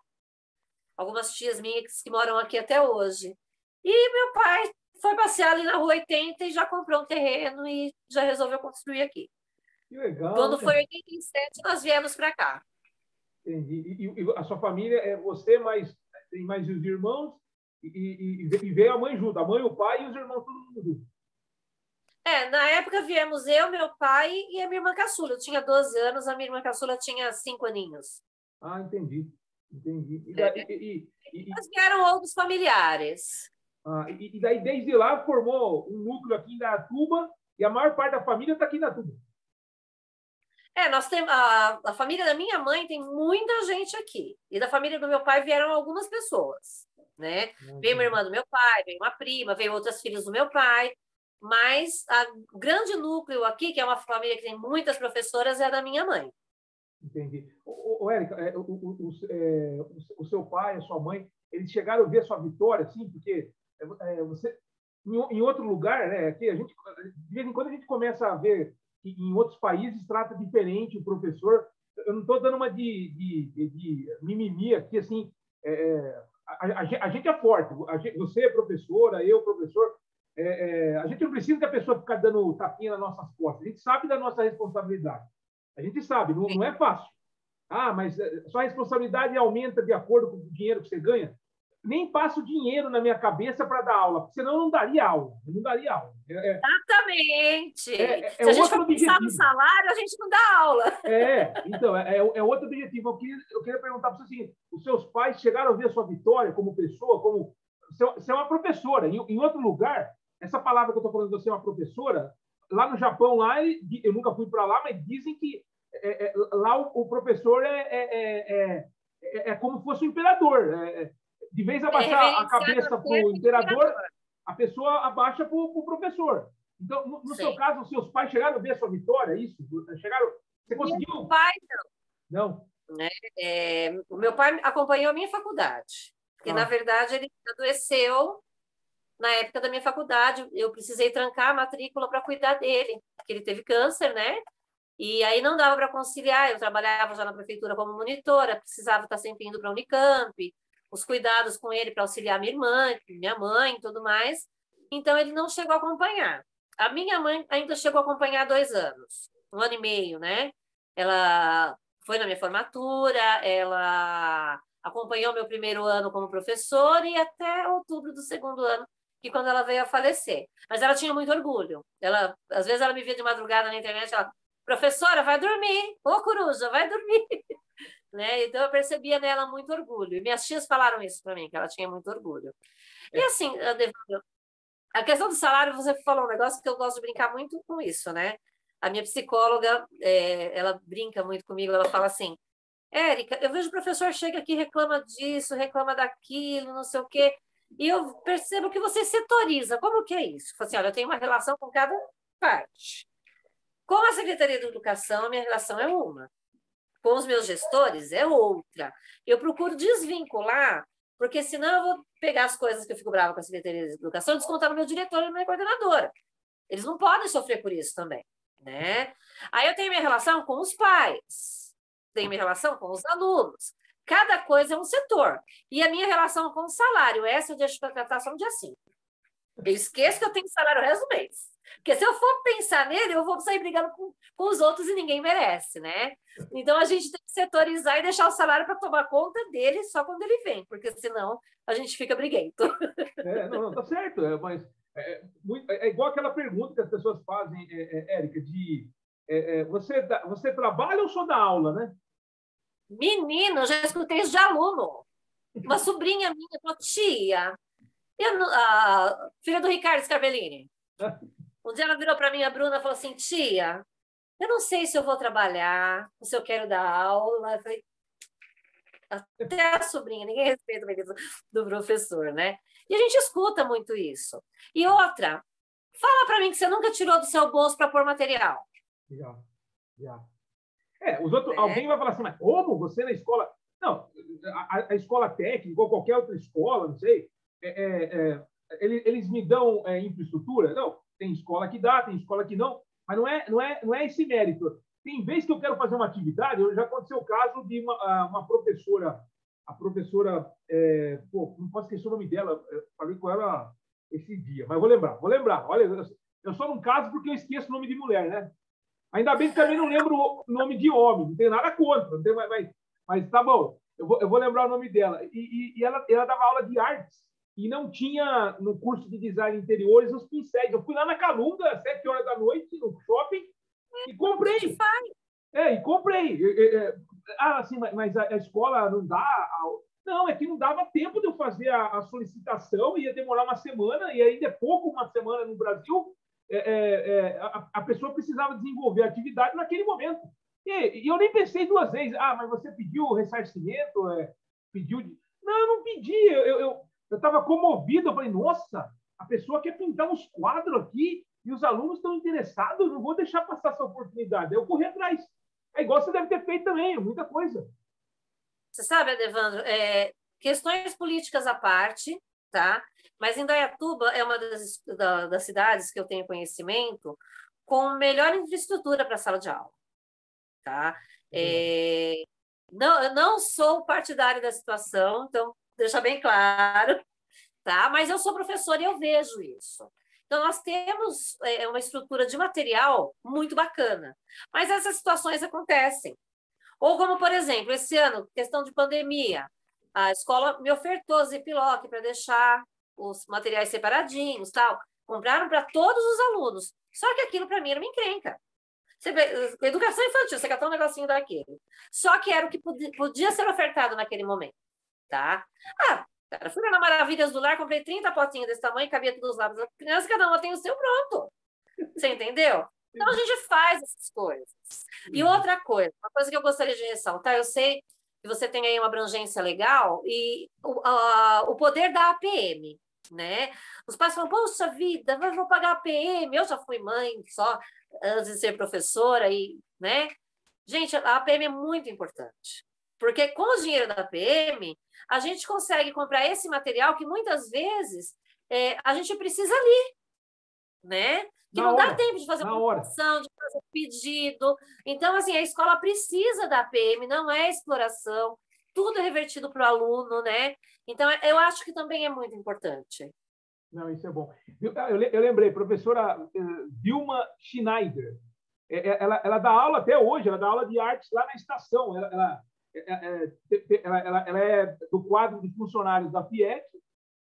Speaker 2: Algumas tias minhas que moram aqui até hoje. E meu pai foi passear ali na Rua 80 e já comprou um terreno e já resolveu construir aqui.
Speaker 1: Que legal.
Speaker 2: Quando foi 87, nós viemos para cá.
Speaker 1: Entendi. E a sua família é você, tem mais os irmãos e veio a mãe junto, a mãe, o pai e os irmãos todo mundo junto.
Speaker 2: Na época viemos eu, meu pai e a minha irmã caçula. Eu tinha 12 anos, a minha irmã caçula tinha 5 aninhos.
Speaker 1: Entendi.
Speaker 2: Mas vieram outros familiares.
Speaker 1: E daí, desde lá, formou um núcleo aqui em Indaiatuba e a maior parte da família está aqui em Indaiatuba.
Speaker 2: Nós temos a família da minha mãe tem muita gente aqui. E da família do meu pai vieram algumas pessoas, né? Veio uma irmã do meu pai, veio uma prima, veio outras filhas do meu pai. Mas o grande núcleo aqui, que é uma família que tem muitas professoras, é a da minha mãe.
Speaker 1: Entendi. Érica, o seu pai, a sua mãe, eles chegaram a ver a sua vitória, assim, porque você, em outro lugar, né? Aqui a gente, de vez em quando a gente começa a ver que em outros países trata diferente o professor. Eu não estou dando uma de mimimi aqui, assim. A gente é forte. Você é professora, eu professor. A gente não precisa da pessoa ficar dando tapinha nas nossas costas. A gente sabe da nossa responsabilidade. A gente sabe, não é fácil. Ah, mas sua responsabilidade aumenta de acordo com o dinheiro que você ganha. Nem passo dinheiro na minha cabeça para dar aula, porque senão eu não daria aula. Eu não daria aula.
Speaker 2: Exatamente. Se a gente
Speaker 1: outro
Speaker 2: for pensar
Speaker 1: objetivo.
Speaker 2: no salário, a gente não dá aula.
Speaker 1: Então, outro objetivo. Eu queria perguntar para você o seguinte: os seus pais chegaram a ver a sua vitória como pessoa, como você é uma professora. Em outro lugar, essa palavra que eu estou falando, você é uma professora, lá no Japão, eu nunca fui para lá, mas dizem que lá o professor é como se fosse o imperador. De vez abaixar a cabeça para o imperador, a pessoa abaixa para o professor. Então, no seu caso, os seus pais chegaram a ver a sua vitória, isso? Chegaram, você conseguiu?
Speaker 2: Meu pai,
Speaker 1: não.
Speaker 2: O meu pai acompanhou a minha faculdade, porque, na verdade, ele adoeceu na época da minha faculdade. Eu precisei trancar a matrícula para cuidar dele, porque ele teve câncer, né? E aí não dava para conciliar. Eu trabalhava já na prefeitura como monitora, precisava estar sempre indo para a Unicamp, os cuidados com ele para auxiliar minha irmã, minha mãe e tudo mais. Então, ele não chegou a acompanhar. A minha mãe ainda chegou a acompanhar 2 anos, 1 ano e meio, né? Ela foi na minha formatura, ela acompanhou meu primeiro ano como professora e até outubro do segundo ano, que quando ela veio a falecer. Mas ela tinha muito orgulho. Às vezes ela me via de madrugada na internet, ela, professora, vai dormir. Ô, coruja, vai dormir. Né? Então, eu percebia nela muito orgulho. E minhas tias falaram isso para mim, que ela tinha muito orgulho. E assim, a questão do salário, você falou um negócio que eu gosto de brincar muito com isso, né? A minha psicóloga, ela brinca muito comigo, ela fala assim, Érica, eu vejo o professor chega aqui, reclama disso, reclama daquilo, não sei o quê, e eu percebo que você setoriza. Como que é isso? Fala assim, olha, eu tenho uma relação com cada parte. Com a Secretaria de Educação, a minha relação é uma. Com os meus gestores, é outra. Eu procuro desvincular, porque senão eu vou pegar as coisas que eu fico brava com a Secretaria de Educação e descontar no meu diretor e na minha coordenadora. Eles não podem sofrer por isso também, né? Aí eu tenho minha relação com os pais, tenho minha relação com os alunos. Cada coisa é um setor. E a minha relação com o salário, essa eu deixo para tratar só no dia 5. Eu esqueço que eu tenho salário o resto do mês. Porque se eu for pensar nele, eu vou sair brigando com os outros e ninguém merece, né? Então, a gente tem que setorizar e deixar o salário para tomar conta dele só quando ele vem, porque senão a gente fica briguento.
Speaker 1: Não, tá certo, mas é igual aquela pergunta que as pessoas fazem, Érica, você trabalha ou só dá aula, né?
Speaker 2: Menino, eu já escutei isso de aluno. Uma sobrinha minha falou, tia, a filha do Ricardo Scarpellini. Um dia ela virou para mim, a Bruna, e falou assim, tia, eu não sei se eu vou trabalhar, se eu quero dar aula. Eu falei, até a sobrinha, ninguém respeita o do professor, né? E a gente escuta muito isso. E outra, fala para mim que você nunca tirou do seu bolso para pôr material.
Speaker 1: Já. Os outros, alguém vai falar assim, mas como você na escola... Não, a escola técnica ou qualquer outra escola, não sei, eles me dão infraestrutura? Não, tem escola que dá, tem escola que não, mas não é esse mérito. Tem vez que eu quero fazer uma atividade, já aconteceu o caso de uma professora, a professora, não posso esquecer o nome dela, falei com ela esse dia, mas vou lembrar. Olha, eu só não caso porque eu esqueço o nome de mulher, né? Ainda bem que também não lembro o nome de homem, não tenho nada contra, não tem, mas tá bom, eu vou lembrar o nome dela. E ela dava aula de artes, e não tinha no curso de design de interiores os pincéis. Eu fui lá na Calunga, às 7 horas da noite, no shopping, e comprei. E comprei. Assim, mas a escola não dá... Não, é que não dava tempo de eu fazer a solicitação, ia demorar uma semana, e ainda é pouco uma semana no Brasil. A pessoa precisava desenvolver a atividade naquele momento. E eu nem pensei duas vezes. Ah, mas você pediu o ressarcimento? Pediu... Não, eu não pedi. Eu estava comovido. Eu falei, nossa, a pessoa quer pintar uns quadros aqui e os alunos estão interessados. Eu não vou deixar passar essa oportunidade. Eu corri atrás. É igual você deve ter feito também, muita coisa.
Speaker 2: Você sabe, Adevandro, questões políticas à parte, tá? Mas Indaiatuba é uma das cidades que eu tenho conhecimento com melhor infraestrutura para a sala de aula, tá? Não, eu não sou partidária da situação, então deixa bem claro, tá? Mas eu sou professora e eu vejo isso. Então, nós temos uma estrutura de material muito bacana, mas essas situações acontecem. Ou como, por exemplo, esse ano, questão de pandemia, a escola me ofertou Ziploc para deixar os materiais separadinhos, tal. Compraram para todos os alunos. Só que aquilo, para mim, era uma encrenca. Você vê, educação infantil, você catou um negocinho daquele. Só que era o que podia ser ofertado naquele momento, tá? Ah, cara, fui lá na Maravilhas do Lar, comprei 30 potinhos desse tamanho, cabia todos os lábios da criança, cada uma tem o seu, pronto. Você entendeu? Então, a gente faz essas coisas. E outra coisa, uma coisa que eu gostaria de ressaltar, eu sei que você tem aí uma abrangência legal e o poder da APM, né? Os pais falam, poxa vida, eu vou pagar a APM. Eu já fui mãe só antes de ser professora, e, né? Gente, a APM é muito importante, porque com o dinheiro da APM, a gente consegue comprar esse material que muitas vezes a gente precisa ali, né? Que não dá tempo de fazer uma produção, de fazer pedido. Então, assim, a escola precisa da APM, não é exploração, tudo é revertido para o aluno, né? Então, eu acho que também é muito importante.
Speaker 1: Não, isso é bom. Eu lembrei, professora Vilma Schneider. Ela dá aula até hoje, ela dá aula de artes lá na estação. Ela é do quadro de funcionários da FIEC,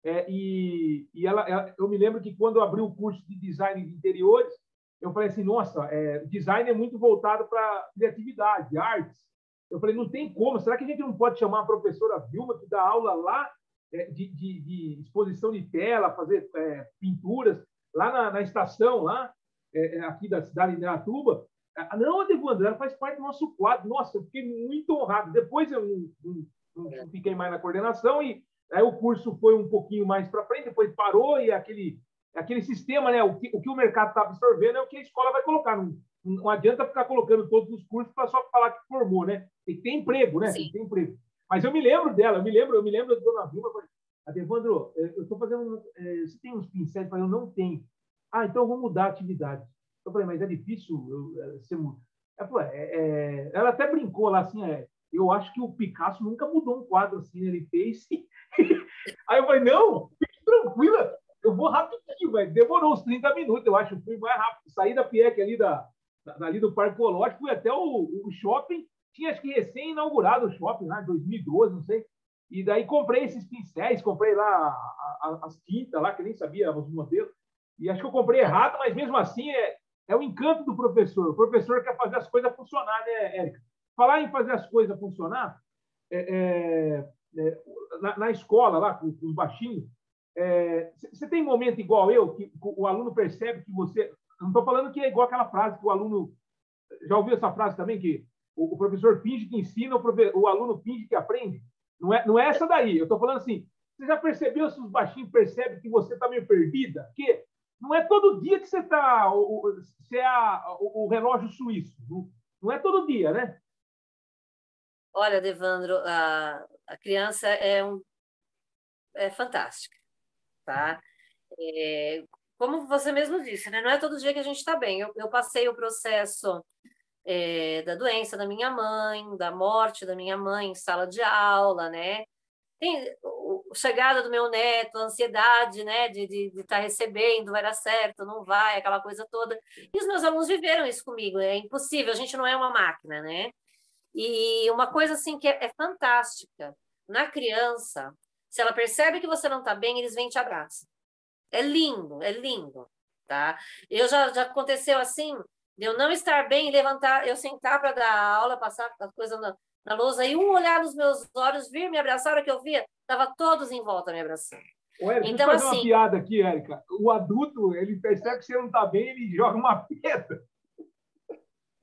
Speaker 1: eu me lembro que quando eu abri o curso de design de interiores, eu falei assim, nossa, design é muito voltado para criatividade, artes. Eu falei, não tem como, será que a gente não pode chamar a professora Vilma, que dá aula lá de exposição de tela, fazer pinturas, lá na estação, lá, aqui da cidade de Indaiatuba? Não, Adevandro, ela faz parte do nosso quadro. Nossa, eu fiquei muito honrado. Depois eu não fiquei mais na coordenação e aí o curso foi um pouquinho mais para frente, depois parou e aquele sistema, né? O que o mercado está absorvendo é o que a escola vai colocar. Não adianta ficar colocando todos os cursos para só falar que formou, né? Tem que ter emprego, né? Tem que ter emprego. Mas eu me lembro dela, eu me lembro da dona Vilma. Adevandro, eu estou fazendo. Você tem uns pincéis? Eu falei, eu não tenho. Ah, então eu vou mudar a atividade. Eu falei, mas é difícil ser. Ela falou, ela até brincou lá assim, eu acho que o Picasso nunca mudou um quadro assim, ele fez. Aí eu falei, não, fique tranquila, eu vou rapidinho, velho. Demorou uns 30 minutos, eu acho, eu fui mais rápido. Saí da PIEC ali do Parque Ecológico, fui até o shopping, tinha acho que recém-inaugurado o shopping lá em 2012, não sei. E daí comprei esses pincéis, comprei lá as tintas lá, que nem sabia os modelos. E acho que eu comprei errado, mas mesmo assim é o encanto do professor. O professor quer fazer as coisas funcionar, né, Érica? Falar em fazer as coisas funcionar, na escola, lá, com os baixinhos, você tem momento igual eu, que o aluno percebe que você... Não estou falando que é igual aquela frase que o aluno... Já ouviu essa frase também? Que o professor finge que ensina, o aluno finge que aprende? Não é essa daí. Eu estou falando assim, você já percebeu se os baixinhos percebem que você está meio perdida? Porque não é todo dia que você está... Você é o relógio suíço. Não é todo dia, né?
Speaker 2: Olha, Devandro, a criança é fantástica, tá? Como você mesmo disse, né? Não é todo dia que a gente está bem. Eu passei o processo da doença da minha mãe, da morte da minha mãe em sala de aula, né? Tem a chegada do meu neto, a ansiedade, né? De estar recebendo, vai dar certo, não vai, aquela coisa toda. E os meus alunos viveram isso comigo. É impossível, a gente não é uma máquina, né? E uma coisa assim que é fantástica, na criança, se ela percebe que você não está bem, eles vêm e te abraçam. É lindo, tá? Já aconteceu assim, de eu não estar bem e levantar, eu sentar para dar aula, passar as coisas na lousa, e um olhar nos meus olhos, vir me abraçar, a hora que eu via, estava todos em volta me abraçando.
Speaker 1: Ô, Érica, então, deixa eu fazer uma piada aqui, Érica. O adulto, ele percebe que você não está bem, ele joga uma pedra.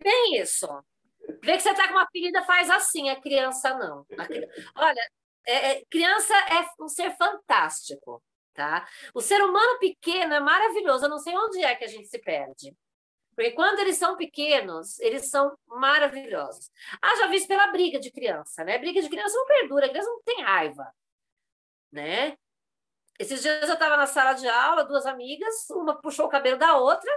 Speaker 2: Bem isso. Vê que você está com uma ferida, faz assim, a criança não. Olha, criança é um ser fantástico, tá? O ser humano pequeno é maravilhoso, eu não sei onde é que a gente se perde. Porque quando eles são pequenos, eles são maravilhosos. Já visto pela briga de criança, né? Briga de criança não perdura, a criança não tem raiva, né? Esses dias eu estava na sala de aula, duas amigas, uma puxou o cabelo da outra,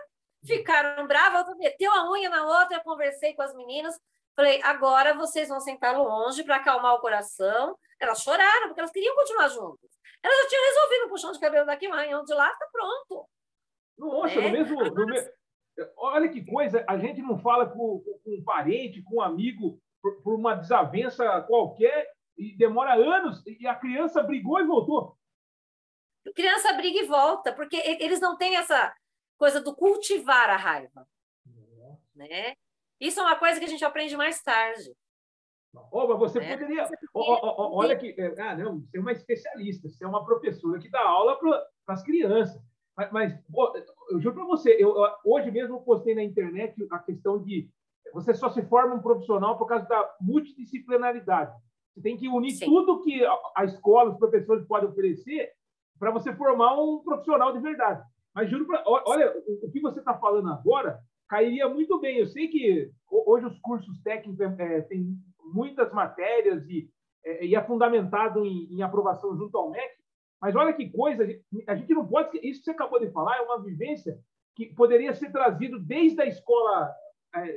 Speaker 2: ficaram bravas, a outra meteu a unha na outra, eu conversei com as meninas, falei, agora vocês vão sentar longe para acalmar o coração. Elas choraram, porque elas queriam continuar juntas. Elas já tinham resolvido o puxão de cabelo daqui, mas de lá está pronto.
Speaker 1: Nossa,
Speaker 2: né?
Speaker 1: Olha que coisa, a gente não fala com um parente, com um amigo, por uma desavença qualquer, e demora anos, e a criança brigou e voltou.
Speaker 2: Criança briga e volta, porque eles não têm essa coisa do cultivar a raiva. Né? Isso é uma coisa que a gente aprende mais tarde.
Speaker 1: Mas você poderia... olha que... não, você é uma especialista, você é uma professora que dá aula para as crianças. Mas eu juro para você, hoje mesmo eu postei na internet a questão de você só se forma um profissional por causa da multidisciplinaridade. Você tem que unir tudo que a escola, os professores podem oferecer para você formar um profissional de verdade. Mas juro olha, o que você está falando agora cairia muito bem. Eu sei que hoje os cursos técnicos têm muitas matérias e é fundamentado em aprovação junto ao MEC, mas olha que coisa, a gente não pode... Isso que você acabou de falar é uma vivência que poderia ser trazido desde a escola,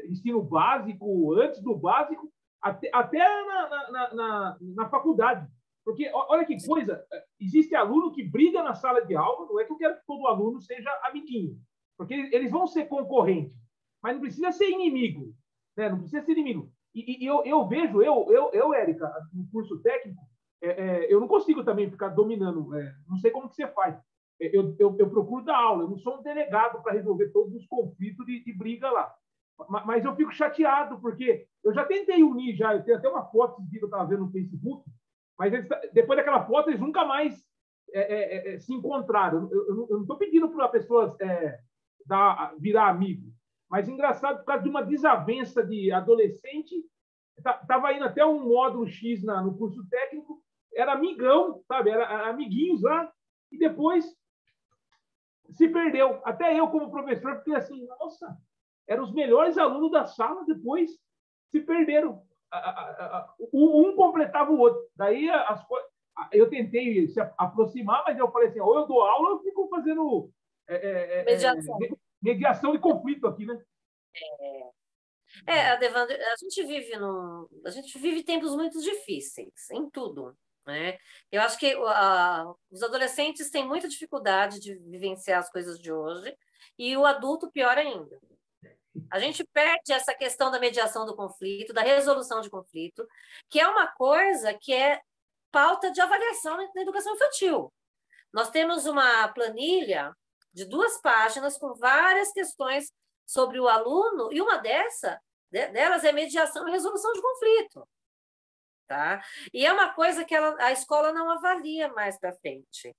Speaker 1: ensino básico, antes do básico, até na faculdade. Porque, olha que coisa, existe aluno que briga na sala de aula, não é que eu quero que todo aluno seja amiguinho, porque eles vão ser concorrentes, mas não precisa ser inimigo, né? Não precisa ser inimigo. E eu vejo, Érica, no curso técnico, eu não consigo também ficar dominando, não sei como que você faz. Eu procuro dar aula, eu não sou um delegado para resolver todos os conflitos de briga lá. Mas eu fico chateado, porque eu já tentei unir, eu tenho até uma foto que eu estava vendo no Facebook, mas depois daquela foto eles nunca mais se encontraram. Eu não estou pedindo para as pessoas virar amigo, mas engraçado, por causa de uma desavença de adolescente, estava indo até um módulo X no curso técnico, era amigão, sabe? Era amiguinhos lá, e depois se perdeu. Até eu, como professor, fiquei assim, nossa, eram os melhores alunos da sala, depois se perderam. Um completava o outro. Daí eu tentei se aproximar, mas eu falei assim, ou eu dou aula ou eu fico fazendo mediação de conflito aqui, né?
Speaker 2: Devandro, a gente vive tempos muito difíceis em tudo, né? Eu acho que os adolescentes têm muita dificuldade de vivenciar as coisas de hoje e o adulto pior ainda. A gente perde essa questão da mediação do conflito, da resolução de conflito, que é uma coisa que é pauta de avaliação na educação infantil. Nós temos uma planilha de 2 páginas com várias questões sobre o aluno, e uma delas é mediação e resolução de conflito. Tá? E é uma coisa que a escola não avalia mais para frente.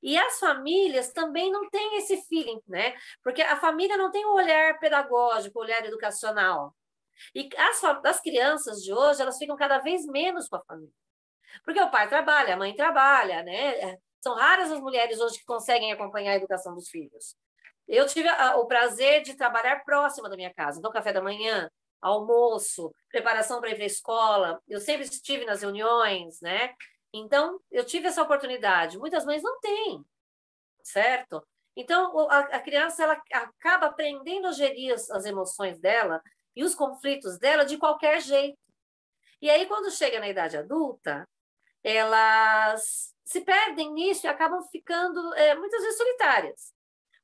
Speaker 2: E as famílias também não têm esse feeling, né? Porque a família não tem um olhar pedagógico, um olhar educacional. E as crianças de hoje, elas ficam cada vez menos com a família. Porque o pai trabalha, a mãe trabalha, né? São raras as mulheres hoje que conseguem acompanhar a educação dos filhos. Eu tive o prazer de trabalhar próxima da minha casa. Então, café da manhã, almoço, preparação para ir para a escola. Eu sempre estive nas reuniões, né? Então, eu tive essa oportunidade. Muitas mães não têm, certo? Então, a criança ela acaba aprendendo a gerir as emoções dela e os conflitos dela de qualquer jeito. E aí, quando chega na idade adulta, elas se perdem nisso e acabam ficando, muitas vezes, solitárias.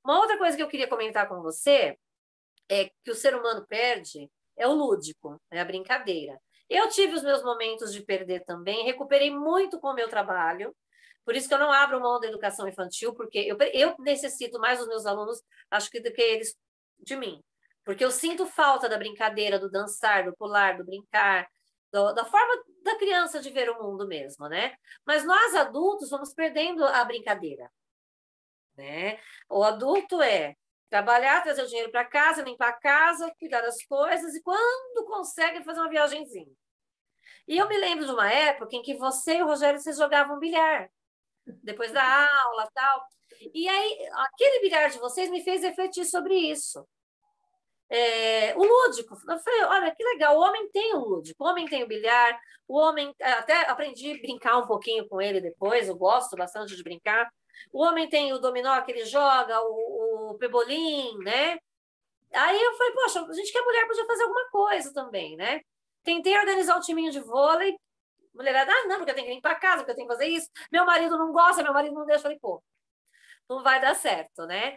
Speaker 2: Uma outra coisa que eu queria comentar com você é que o ser humano perde é o lúdico, é a brincadeira. Eu tive os meus momentos de perder também, recuperei muito com o meu trabalho, por isso que eu não abro mão da educação infantil, porque eu necessito mais dos meus alunos, acho que do que eles de mim. Porque eu sinto falta da brincadeira, do dançar, do pular, do brincar, da forma da criança de ver o mundo mesmo, né? Mas nós adultos vamos perdendo a brincadeira, né? O adulto trabalhar, trazer o dinheiro para casa, limpar a casa, cuidar das coisas, e quando consegue fazer uma viagenzinha. E eu me lembro de uma época em que você e o Rogério, vocês jogavam bilhar, depois da aula, tal. E aí, aquele bilhar de vocês me fez refletir sobre isso. O lúdico. Eu falei, olha, que legal, o homem tem o lúdico, o homem tem o bilhar, o homem... Até aprendi a brincar um pouquinho com ele depois, eu gosto bastante de brincar. O homem tem o dominó que ele joga, o pebolim, né? Aí eu falei, poxa, a gente que é mulher podia fazer alguma coisa também, né? Tentei organizar um timinho de vôlei, mulherada, não, porque eu tenho que limpar a casa, porque eu tenho que fazer isso. Meu marido não gosta, meu marido não deixa. Eu falei, pô, não vai dar certo, né?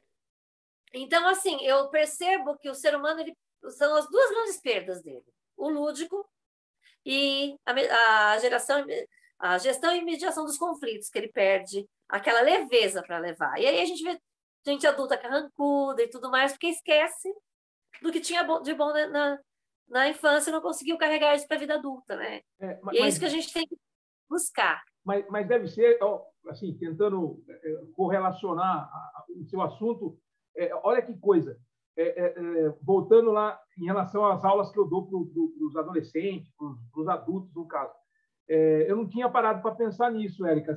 Speaker 2: Então, assim, eu percebo que o ser humano, são as duas grandes perdas dele. O lúdico e a gestão e mediação dos conflitos, que ele perde aquela leveza para levar. E aí a gente vê gente adulta carrancuda e tudo mais, porque esquece do que tinha de bom na infância e não conseguiu carregar isso para a vida adulta, né? E é isso que a gente tem que buscar.
Speaker 1: Mas deve ser, assim, tentando correlacionar o seu assunto, olha que coisa, voltando lá em relação às aulas que eu dou para os adolescentes, para os adultos, no caso. Eu não tinha parado para pensar nisso, Érica.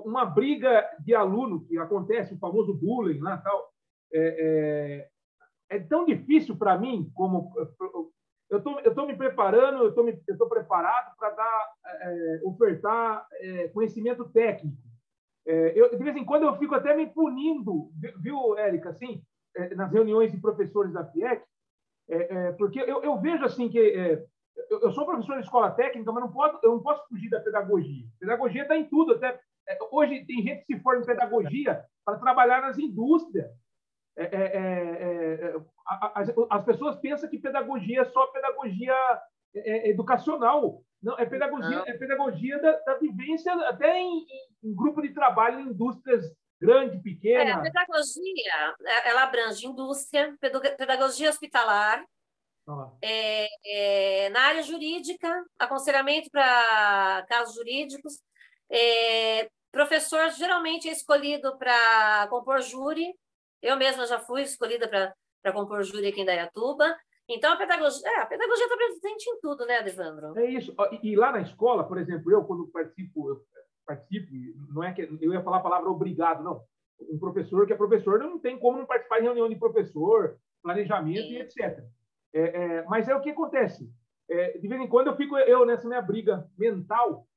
Speaker 1: Uma briga de aluno que acontece, o famoso bullying lá, tal, é tão difícil para mim como eu estou me preparando, eu estou preparado para ofertar conhecimento técnico. De vez em quando eu fico até me punindo, viu, Érica, assim, nas reuniões de professores da FIEC, porque eu vejo assim que eu sou professor de escola técnica, mas eu não posso fugir da pedagogia. Pedagogia está em tudo. Até, hoje tem gente que se forma em pedagogia para trabalhar nas indústrias. As pessoas pensam que pedagogia é só pedagogia educacional. Não, é pedagogia da vivência até em grupo de trabalho em indústrias grandes, pequenas.
Speaker 2: A pedagogia, ela abrange indústria, pedagogia hospitalar, na área jurídica, aconselhamento para casos jurídicos. Professor geralmente é escolhido para compor júri. Eu mesma já fui escolhida para compor júri aqui em Indaiatuba. Então, a pedagogia está presente em tudo, né, Adevandro?
Speaker 1: É isso. E lá na escola, por exemplo, eu, quando participo, não é que eu ia falar a palavra obrigado, não. Um professor que é professor não tem como não participar de reunião de professor, planejamento e etc. Mas é o que acontece. De vez em quando eu fico nessa minha briga mental,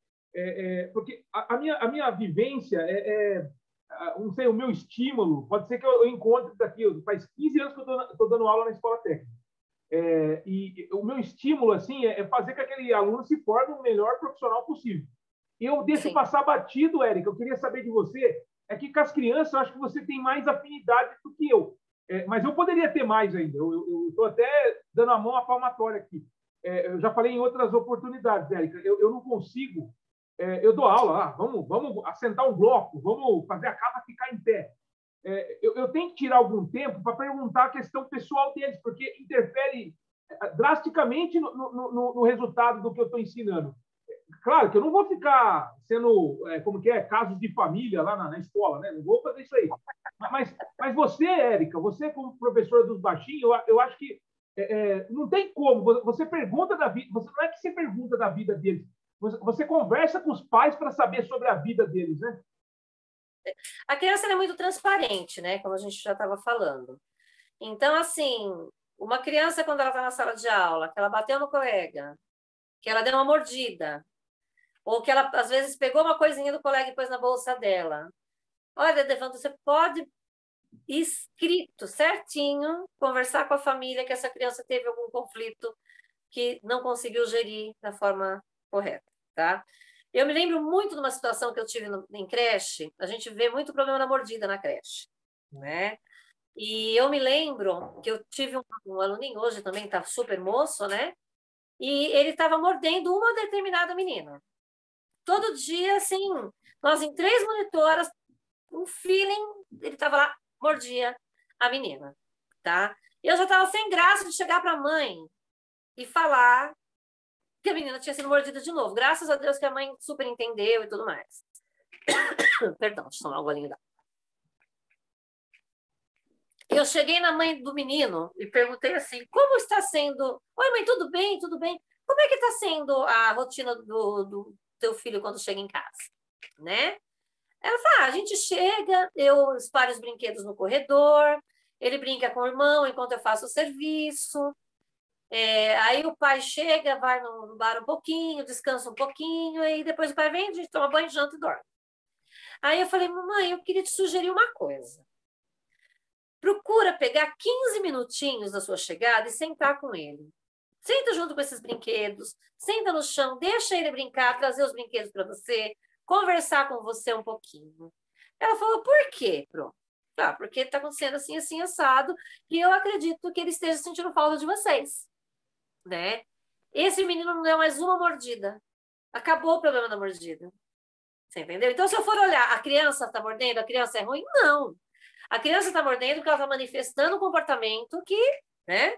Speaker 1: porque a minha vivência não sei, o meu estímulo, pode ser que eu encontre daqui, faz 15 anos que eu estou dando aula na escola técnica. E o meu estímulo assim é fazer com que aquele aluno se forme o melhor profissional possível. Eu deixo passar batido, Érica, eu queria saber de você, que com as crianças eu acho que você tem mais afinidade do que eu. Mas eu poderia ter mais ainda. Eu estou até dando a mão à palmatória aqui. Eu já falei em outras oportunidades, Érica. Eu não consigo. Eu dou aula, vamos assentar um bloco, vamos fazer a casa ficar em pé. Eu tenho que tirar algum tempo para perguntar a questão pessoal deles, porque interfere drasticamente no resultado do que eu estou ensinando. Claro que eu não vou ficar sendo, casos de família lá na escola, né? Não vou fazer isso aí. Mas você, Érica, você como professora dos baixinhos, eu acho que não tem como. Você pergunta da vida, não é que você pergunta da vida deles, você conversa com os pais para saber sobre a vida deles, né?
Speaker 2: A criança é muito transparente, né? Como a gente já estava falando. Então, assim, uma criança, quando ela está na sala de aula, que ela bateu no colega, que ela deu uma mordida, ou que ela, às vezes, pegou uma coisinha do colega e pôs na bolsa dela. Olha, Devandro, você pode, escrito, certinho, conversar com a família que essa criança teve algum conflito que não conseguiu gerir da forma correta, tá? Eu me lembro muito de uma situação que eu tive em creche. A gente vê muito problema na mordida na creche, né? E eu me lembro que eu tive um aluninho, hoje também está super moço, né? E ele estava mordendo uma determinada menina. Todo dia, assim, nós em 3 monitoras, um feeling, ele estava lá, mordia a menina, tá? E eu já estava sem graça de chegar para a mãe e falar que a menina tinha sido mordida de novo. Graças a Deus que a mãe super entendeu e tudo mais. Perdão, deixa eu tomar um golinho d'água. Eu cheguei na mãe do menino e perguntei assim, como está sendo... Oi, mãe, tudo bem? Tudo bem? Como é que está sendo a rotina do teu filho quando chega em casa? Né? Ela fala, a gente chega, eu espalho os brinquedos no corredor, ele brinca com o irmão enquanto eu faço o serviço. Aí o pai chega, vai no bar um pouquinho, descansa um pouquinho, e depois o pai vem, a gente toma banho, janta e dorme. Aí eu falei, mamãe, eu queria te sugerir uma coisa. Procura pegar 15 minutinhos da sua chegada e sentar com ele. Senta junto com esses brinquedos, senta no chão, deixa ele brincar, trazer os brinquedos para você, conversar com você um pouquinho. Ela falou, por quê, Pro? Porque está acontecendo assim, assim, assado, e eu acredito que ele esteja sentindo falta de vocês, né? Esse menino não deu mais uma mordida. Acabou o problema da mordida. Você entendeu? Então, se eu for olhar, a criança está mordendo, a criança é ruim? Não. A criança está mordendo porque ela está manifestando um comportamento que, né?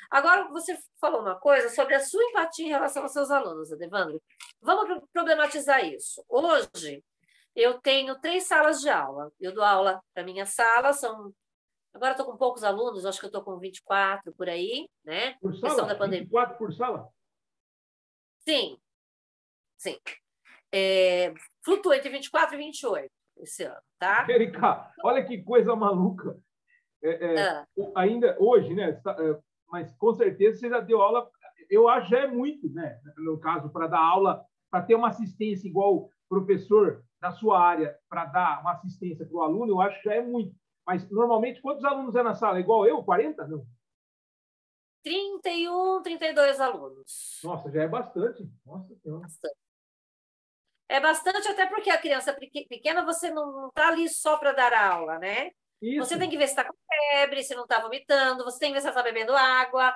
Speaker 2: Agora, você falou uma coisa sobre a sua empatia em relação aos seus alunos, Adevandro. Vamos problematizar isso. Hoje, eu tenho 3 salas de aula. Eu dou aula para minha sala, agora estou com poucos alunos, acho que eu estou com 24 por aí, né?
Speaker 1: Por
Speaker 2: Questão da
Speaker 1: sala?
Speaker 2: pandemia.
Speaker 1: 24 por sala?
Speaker 2: Sim, sim. Flutua entre 24 e 28 esse ano, tá?
Speaker 1: Erika, olha que coisa maluca. Ainda hoje, né? Mas com certeza você já deu aula. Eu acho que já é muito, né? No caso, para dar aula, para ter uma assistência igual professor da sua área, para dar uma assistência para o aluno, eu acho que já é muito. Mas normalmente, quantos alunos é na sala? Igual eu? 40? Não.
Speaker 2: 31, 32 alunos.
Speaker 1: Nossa, já é bastante. Nossa Senhora.
Speaker 2: Bastante. É bastante, até porque a criança pequena, você não está ali só para dar aula, né?
Speaker 1: Isso.
Speaker 2: Você tem que ver se está com febre, se não está vomitando, você tem que ver se está bebendo água.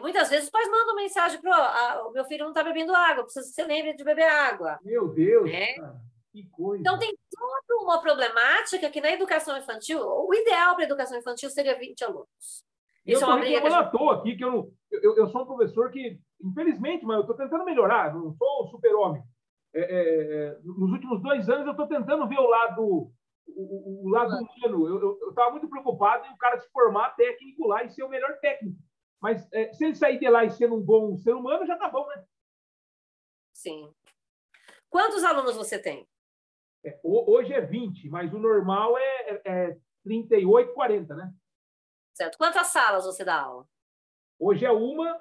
Speaker 2: Muitas vezes os pais mandam mensagem para o meu filho não está bebendo água, preciso que você lembre de beber água.
Speaker 1: Meu Deus,
Speaker 2: né?
Speaker 1: cara, que coisa.
Speaker 2: Então, tem toda uma problemática que na educação infantil, o ideal para a educação infantil seria 20 alunos.
Speaker 1: Isso é uma briga que eu à toa aqui, que eu sou um professor que, infelizmente, mas eu estou tentando melhorar, não sou o super-homem. Nos últimos 2 anos, eu estou tentando ver o lado humano. Eu estava muito preocupado em o cara se formar técnico lá e ser o melhor técnico. Mas se ele sair de lá e ser um bom ser humano, já está bom, né?
Speaker 2: Sim. Quantos alunos você tem?
Speaker 1: Hoje é 20, mas o normal é 38, 40, né?
Speaker 2: Certo. Quantas salas você dá aula?
Speaker 1: Hoje é uma,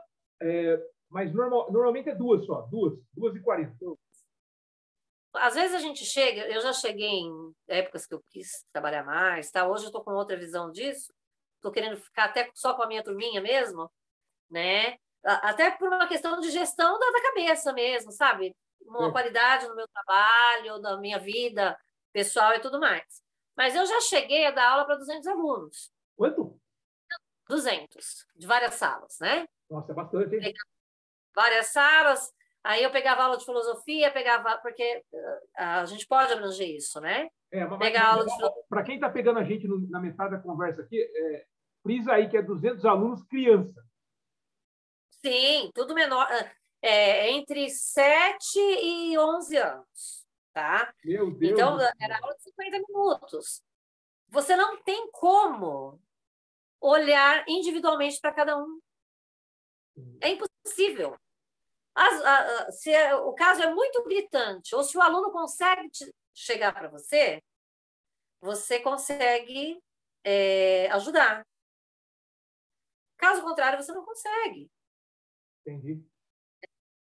Speaker 1: mas normalmente é 2 só. 2 e 40.
Speaker 2: Às vezes a gente chega, eu já cheguei em épocas que eu quis trabalhar mais, tá? Hoje eu estou com outra visão disso, estou querendo ficar até só com a minha turminha mesmo, né? Até por uma questão de gestão da cabeça mesmo, sabe? Uma qualidade no meu trabalho, na minha vida pessoal e tudo mais. Mas eu já cheguei a dar aula para 200 alunos.
Speaker 1: Quanto?
Speaker 2: 200, de várias salas, né?
Speaker 1: Nossa, é bastante, hein?
Speaker 2: Várias salas. Aí eu pegava aula de filosofia, porque a gente pode abranger isso, né?
Speaker 1: Para quem está pegando a gente na metade da conversa aqui, frisa aí que é 200 alunos criança.
Speaker 2: Sim, tudo menor, entre 7 e 11 anos, tá?
Speaker 1: Meu Deus.
Speaker 2: Então, era aula de 50 minutos. Você não tem como olhar individualmente para cada um. É impossível. Se o caso é muito gritante, ou se o aluno consegue chegar para você, você consegue ajudar. Caso contrário, você não consegue.
Speaker 1: Entendi.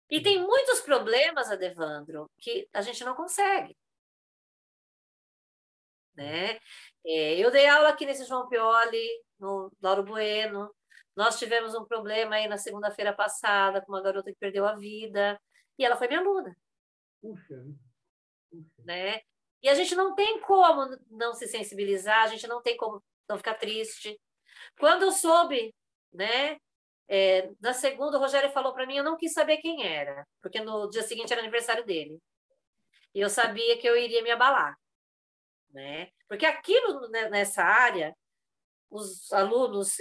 Speaker 2: E tem muitos problemas, Adevandro, que a gente não consegue. Né? Eu dei aula aqui nesse João Pioli, no Lauro Bueno. Nós tivemos um problema aí na segunda-feira passada com uma garota que perdeu a vida. E ela foi minha aluna.
Speaker 1: Puxa.
Speaker 2: Né? E a gente não tem como não se sensibilizar, a gente não tem como não ficar triste. Quando eu soube, né? Na segunda, o Rogério falou para mim, eu não quis saber quem era, porque no dia seguinte era aniversário dele. E eu sabia que eu iria me abalar. Né? Porque aqui nessa área, os alunos,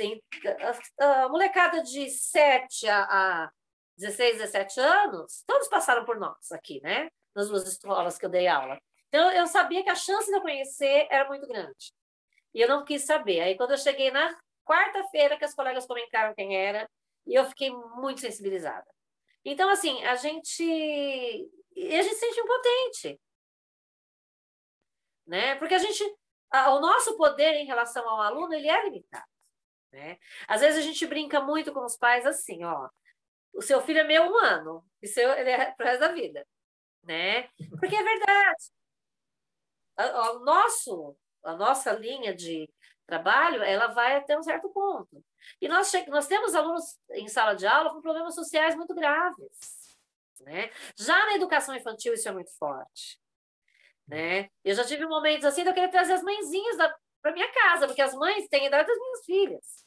Speaker 2: a molecada de 7 a 16, 17 anos, todos passaram por nós aqui, né? Nas 2 escolas que eu dei aula. Então, eu sabia que a chance de eu conhecer era muito grande. E eu não quis saber. Aí, quando eu cheguei na quarta-feira, que as colegas comentaram quem era, e eu fiquei muito sensibilizada. Então, assim, a gente se sente impotente, né? Porque o nosso poder em relação ao aluno, ele é limitado, né? Às vezes a gente brinca muito com os pais assim, ó, o seu filho é meu 1 ano, ele é pro resto da vida, né? Porque é verdade. A nossa linha de trabalho, ela vai até um certo ponto. E nós temos alunos em sala de aula com problemas sociais muito graves, né? Já na educação infantil isso é muito forte, né? Eu já tive momentos assim de eu querer trazer as mãezinhas para minha casa, porque as mães têm a idade das minhas filhas.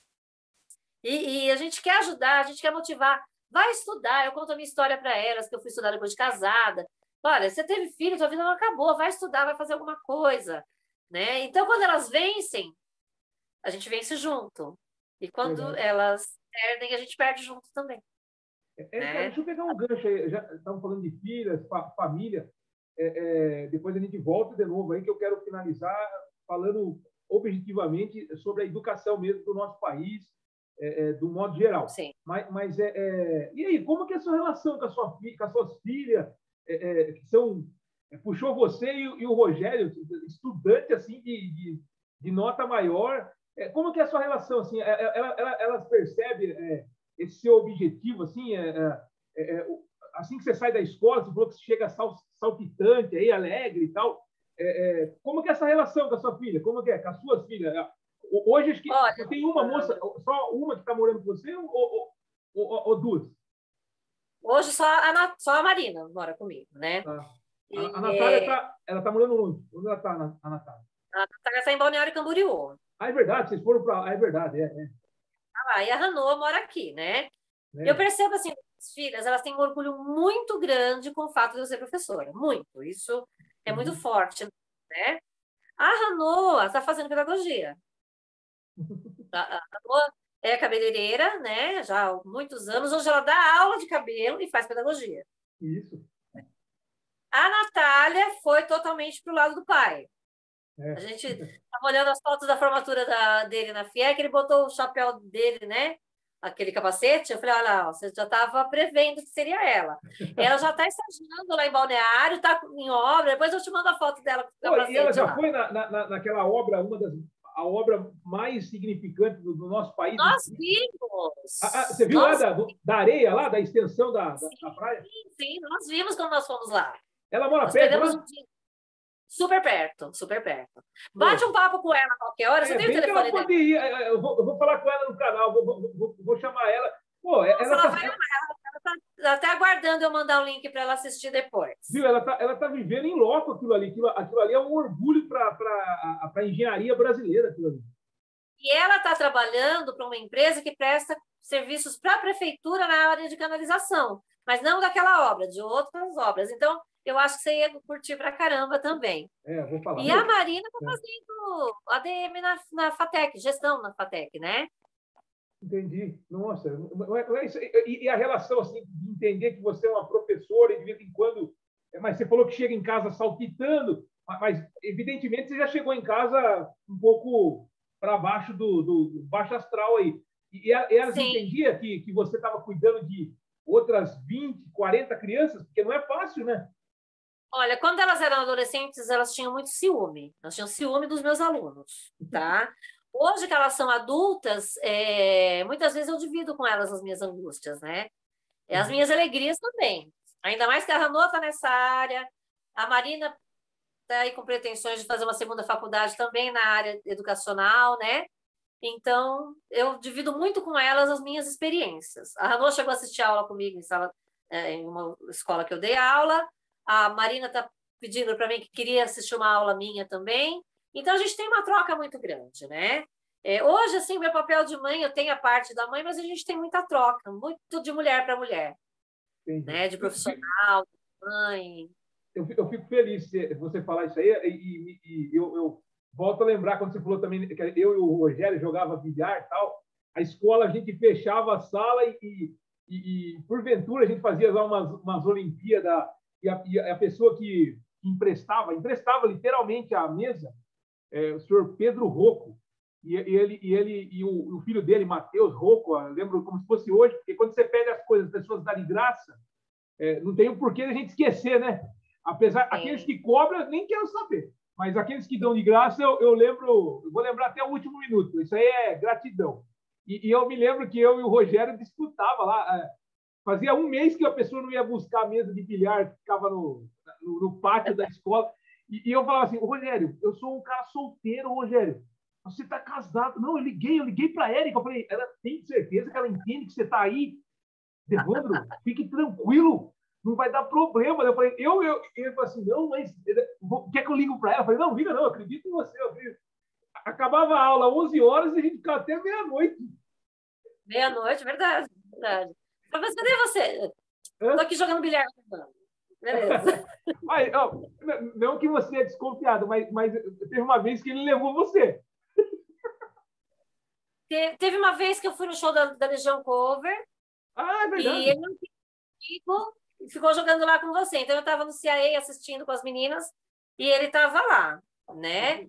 Speaker 2: E a gente quer ajudar, a gente quer motivar. Vai estudar, eu conto a minha história para elas, que eu fui estudar depois de casada. Olha, você teve filho, sua vida não acabou, vai estudar, vai fazer alguma coisa, né? Então, quando elas vencem, a gente vence junto. E quando
Speaker 1: Verdade.
Speaker 2: elas perdem, a gente perde junto também,
Speaker 1: Érica,
Speaker 2: né?
Speaker 1: deixa eu pegar um gancho aí. Já estamos falando de filhas, família. Depois a gente volta de novo aí, que eu quero finalizar falando objetivamente sobre a educação mesmo do nosso país, do modo geral.
Speaker 2: Sim.
Speaker 1: E aí, como que é a sua relação com, com as suas filhas, que são... puxou você e o Rogério, estudante assim de nota maior. Como que é a sua relação? Assim, elas percebem esse seu objetivo? Assim, assim que você sai da escola, você falou que você chega saltitante, aí, alegre e tal. Como que é essa relação com a sua filha? Como que é com as suas filhas? Hoje, acho que
Speaker 2: Olha,
Speaker 1: só tem uma moça, só uma que está morando com você ou duas?
Speaker 2: hoje só a Marina mora comigo, né?
Speaker 1: Tá. A Natália
Speaker 2: E,
Speaker 1: ela tá morando onde? Onde ela tá, a Natália?
Speaker 2: a Natália está em Balneário Camboriú.
Speaker 1: Ah, é verdade, vocês foram para. Ah, é verdade,
Speaker 2: E a Ranô mora aqui, né? Eu
Speaker 1: né?
Speaker 2: percebo assim, as filhas, elas têm um orgulho muito grande com o fato de eu ser professora, muito. Isso é muito
Speaker 1: Uhum.
Speaker 2: forte, né? A Ranô está fazendo pedagogia. A Ranô é cabeleireira, né? Já há muitos anos. Hoje ela dá aula de cabelo e faz pedagogia.
Speaker 1: Isso.
Speaker 2: A Natália foi totalmente para o lado do pai. A
Speaker 1: É.
Speaker 2: gente estava olhando as fotos da formatura dele na FIEC, ele botou o chapéu dele, né? Aquele capacete. Eu falei, olha, você já estava prevendo que seria ela. Ela já está estagiando lá em Balneário, está em obra. Depois eu te mando a foto dela com o
Speaker 1: Pô, e ela
Speaker 2: capacete
Speaker 1: já
Speaker 2: lá.
Speaker 1: foi naquela obra, a obra mais significante do nosso país.
Speaker 2: Nós vimos!
Speaker 1: Você viu lá
Speaker 2: Nós,
Speaker 1: da areia, lá, da extensão da
Speaker 2: sim,
Speaker 1: praia?
Speaker 2: sim, nós vimos quando nós fomos lá.
Speaker 1: Ela mora
Speaker 2: Nós
Speaker 1: perto
Speaker 2: pegamos
Speaker 1: lá?
Speaker 2: um dia super perto, super perto. Bate
Speaker 1: Pô,
Speaker 2: um papo com ela a qualquer hora. Você tem o
Speaker 1: bem que ela
Speaker 2: telefone dela?
Speaker 1: pode ir. Eu vou falar com ela no canal, vou chamar ela. Pô,
Speaker 2: Nossa,
Speaker 1: ela
Speaker 2: ela
Speaker 1: tá,
Speaker 2: vai tá até aguardando eu mandar o link para ela assistir depois.
Speaker 1: viu? Ela tá vivendo em loco aquilo ali. Aquilo ali é um orgulho para a engenharia brasileira. Aquilo ali.
Speaker 2: E ela está trabalhando para uma empresa que presta serviços para a prefeitura na área de canalização, mas não daquela obra, de outras obras. Então, eu acho que você ia curtir para caramba também.
Speaker 1: Vou falar.
Speaker 2: E a
Speaker 1: Meu,
Speaker 2: Marina está fazendo ADM na FATEC, gestão na FATEC, né?
Speaker 1: entendi. Nossa, e a relação assim, de entender que você é uma professora e de vez em quando. Mas você falou que chega em casa saltitando, mas evidentemente você já chegou em casa um pouco para baixo do baixo astral aí. E elas
Speaker 2: Sim.
Speaker 1: entendiam que você estava cuidando de outras 20, 40 crianças, porque não é fácil, né?
Speaker 2: Olha, quando elas eram adolescentes, elas tinham muito ciúme. Elas tinham ciúme dos meus alunos, tá? Hoje que elas são adultas, muitas vezes eu divido com elas as minhas angústias, né? E as minhas alegrias também. Ainda mais que a Ranô está nessa área, a Marina está aí com pretensões de fazer uma segunda faculdade também na área educacional, né? Então, eu divido muito com elas as minhas experiências. A Ranô chegou a assistir aula comigo em uma escola que eu dei aula. A Marina está pedindo para mim que queria assistir uma aula minha também. Então, a gente tem uma troca muito grande, né? Hoje, assim, meu papel de mãe, eu tenho a parte da mãe, mas a gente tem muita troca, muito de mulher para mulher,
Speaker 1: Entendi.
Speaker 2: né? De profissional, de mãe.
Speaker 1: Eu fico feliz de você falar isso aí e eu volto a lembrar quando você falou também que eu e o Rogério jogava bilhar e tal. A escola, a gente fechava a sala porventura, a gente fazia lá umas Olimpíadas e a pessoa que emprestava literalmente a mesa, o senhor Pedro Rocco, e o filho dele, Matheus Rocco, lembro como se fosse hoje, porque quando você pede as coisas, as pessoas dão de graça, não tem o porquê a gente esquecer, né? Apesar, aqueles que cobram, nem quero saber, mas aqueles que dão de graça, eu vou lembrar até o último minuto, isso aí é gratidão. E eu me lembro que eu e o Rogério disputava lá, fazia um mês que a pessoa não ia buscar a mesa de bilhar, que ficava no pátio da escola, e eu falava assim, Rogério, eu sou um cara solteiro, Rogério, você está casado. Não, eu liguei para a Érica, eu falei, ela tem certeza que ela entende que você está aí? Evandro, fique tranquilo, não vai dar problema. Eu falei, ele falou assim, não, mas quer que eu ligo para ela? Eu falei, não, liga não, eu acredito em você. Acabava a aula às 11 horas e a gente ficava até meia-noite.
Speaker 2: Meia-noite, verdade, verdade. Mas cadê você? Estou aqui jogando bilhar. Beleza.
Speaker 1: Mas, não que você é desconfiado, mas teve uma vez que ele levou você.
Speaker 2: Teve uma vez que eu fui no show da Legião Cover.
Speaker 1: Ah, é verdade.
Speaker 2: E ele não ficou jogando lá com você. Então, eu estava no CIA assistindo com as meninas e ele estava lá, né?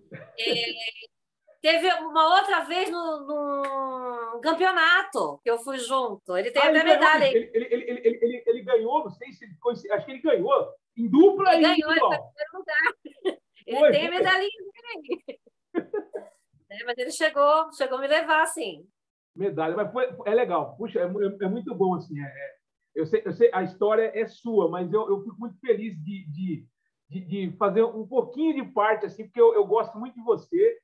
Speaker 2: Teve uma outra vez no campeonato que eu fui junto. Ele tem até medalha aí.
Speaker 1: Ele ganhou, não sei se acho que ele ganhou em dupla
Speaker 2: ele
Speaker 1: e
Speaker 2: ganhou, ele foi em primeiro lugar. Ele tem a medalhinha aí. Mas ele chegou a me levar, assim.
Speaker 1: Medalha, mas é legal. Puxa, é muito bom, assim. Eu sei, a história é sua, mas eu fico muito feliz de fazer um pouquinho de parte, assim, porque eu gosto muito de você.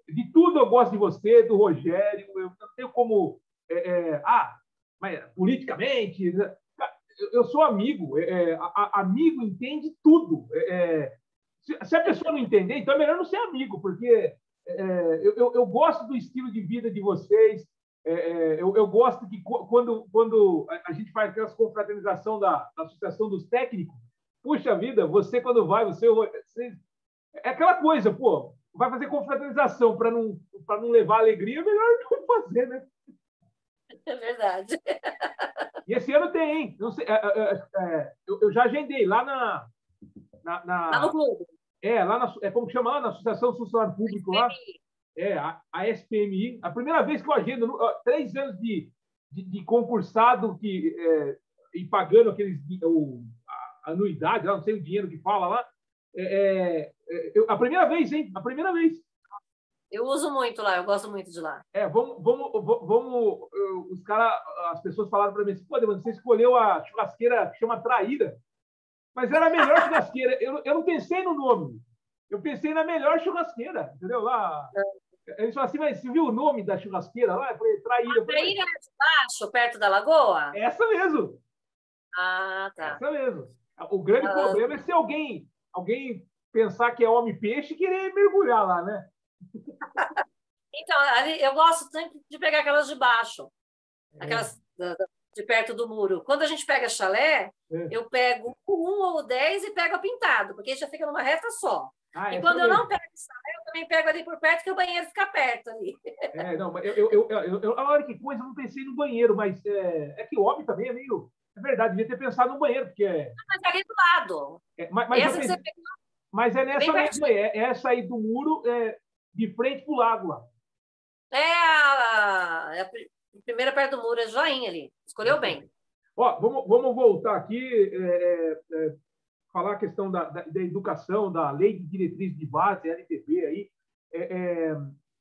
Speaker 1: De tudo eu gosto de você, do Rogério. Eu não tenho como... mas politicamente... Eu sou amigo. Amigo entende tudo. Se a pessoa não entender, então é melhor não ser amigo, porque eu gosto do estilo de vida de vocês. Eu gosto que quando a gente faz aquelas confraternização da Associação dos Técnicos, puxa vida, você quando vai, você é aquela coisa, pô, vai fazer confraternização para não levar alegria, é melhor não fazer, né?
Speaker 2: É verdade.
Speaker 1: E esse ano tem, hein? Não sei, eu já agendei lá
Speaker 2: Lá no clube.
Speaker 1: Lá como que chama lá? Na Associação do Funcionário Público lá. A SPMI. A primeira vez que eu agendo, 3 anos de concursado e pagando a anuidade, não sei o dinheiro que fala lá. A primeira vez, hein? A primeira vez.
Speaker 2: Eu uso muito lá, eu gosto muito de lá.
Speaker 1: Vamos as pessoas falaram para mim assim, pô, você escolheu a churrasqueira que chama Traíra, mas era a melhor churrasqueira. Eu não pensei no nome, eu pensei na melhor churrasqueira, entendeu? Lá, eles falaram assim, mas você viu o nome da churrasqueira lá? Eu falei, Traíra.
Speaker 2: Traíra é de baixo, perto da lagoa?
Speaker 1: Essa mesmo.
Speaker 2: Ah, tá.
Speaker 1: Essa mesmo. O grande problema é se alguém pensar que é homem-peixe e querer mergulhar lá, né?
Speaker 2: Então, ali, eu gosto sempre de pegar aquelas de baixo, aquelas de perto do muro. Quando a gente pega chalé, eu pego 1 ou 10 e pego pintado, porque já fica numa reta só. E quando eu não pego chalé, eu também pego ali por perto, que o banheiro fica perto ali.
Speaker 1: Não, olha que coisa, eu não pensei no banheiro, mas é que o homem também é meio... É verdade, devia ter pensado no banheiro, porque...
Speaker 2: Mas ali do lado.
Speaker 1: Mas é nessa mesmo aí, essa aí do muro, de frente para o lago lá.
Speaker 2: A primeira perto do muro, é joinha ali. Escolheu bem.
Speaker 1: Vamos voltar aqui, falar a questão da educação, da Lei de Diretrizes de Base, LDB aí.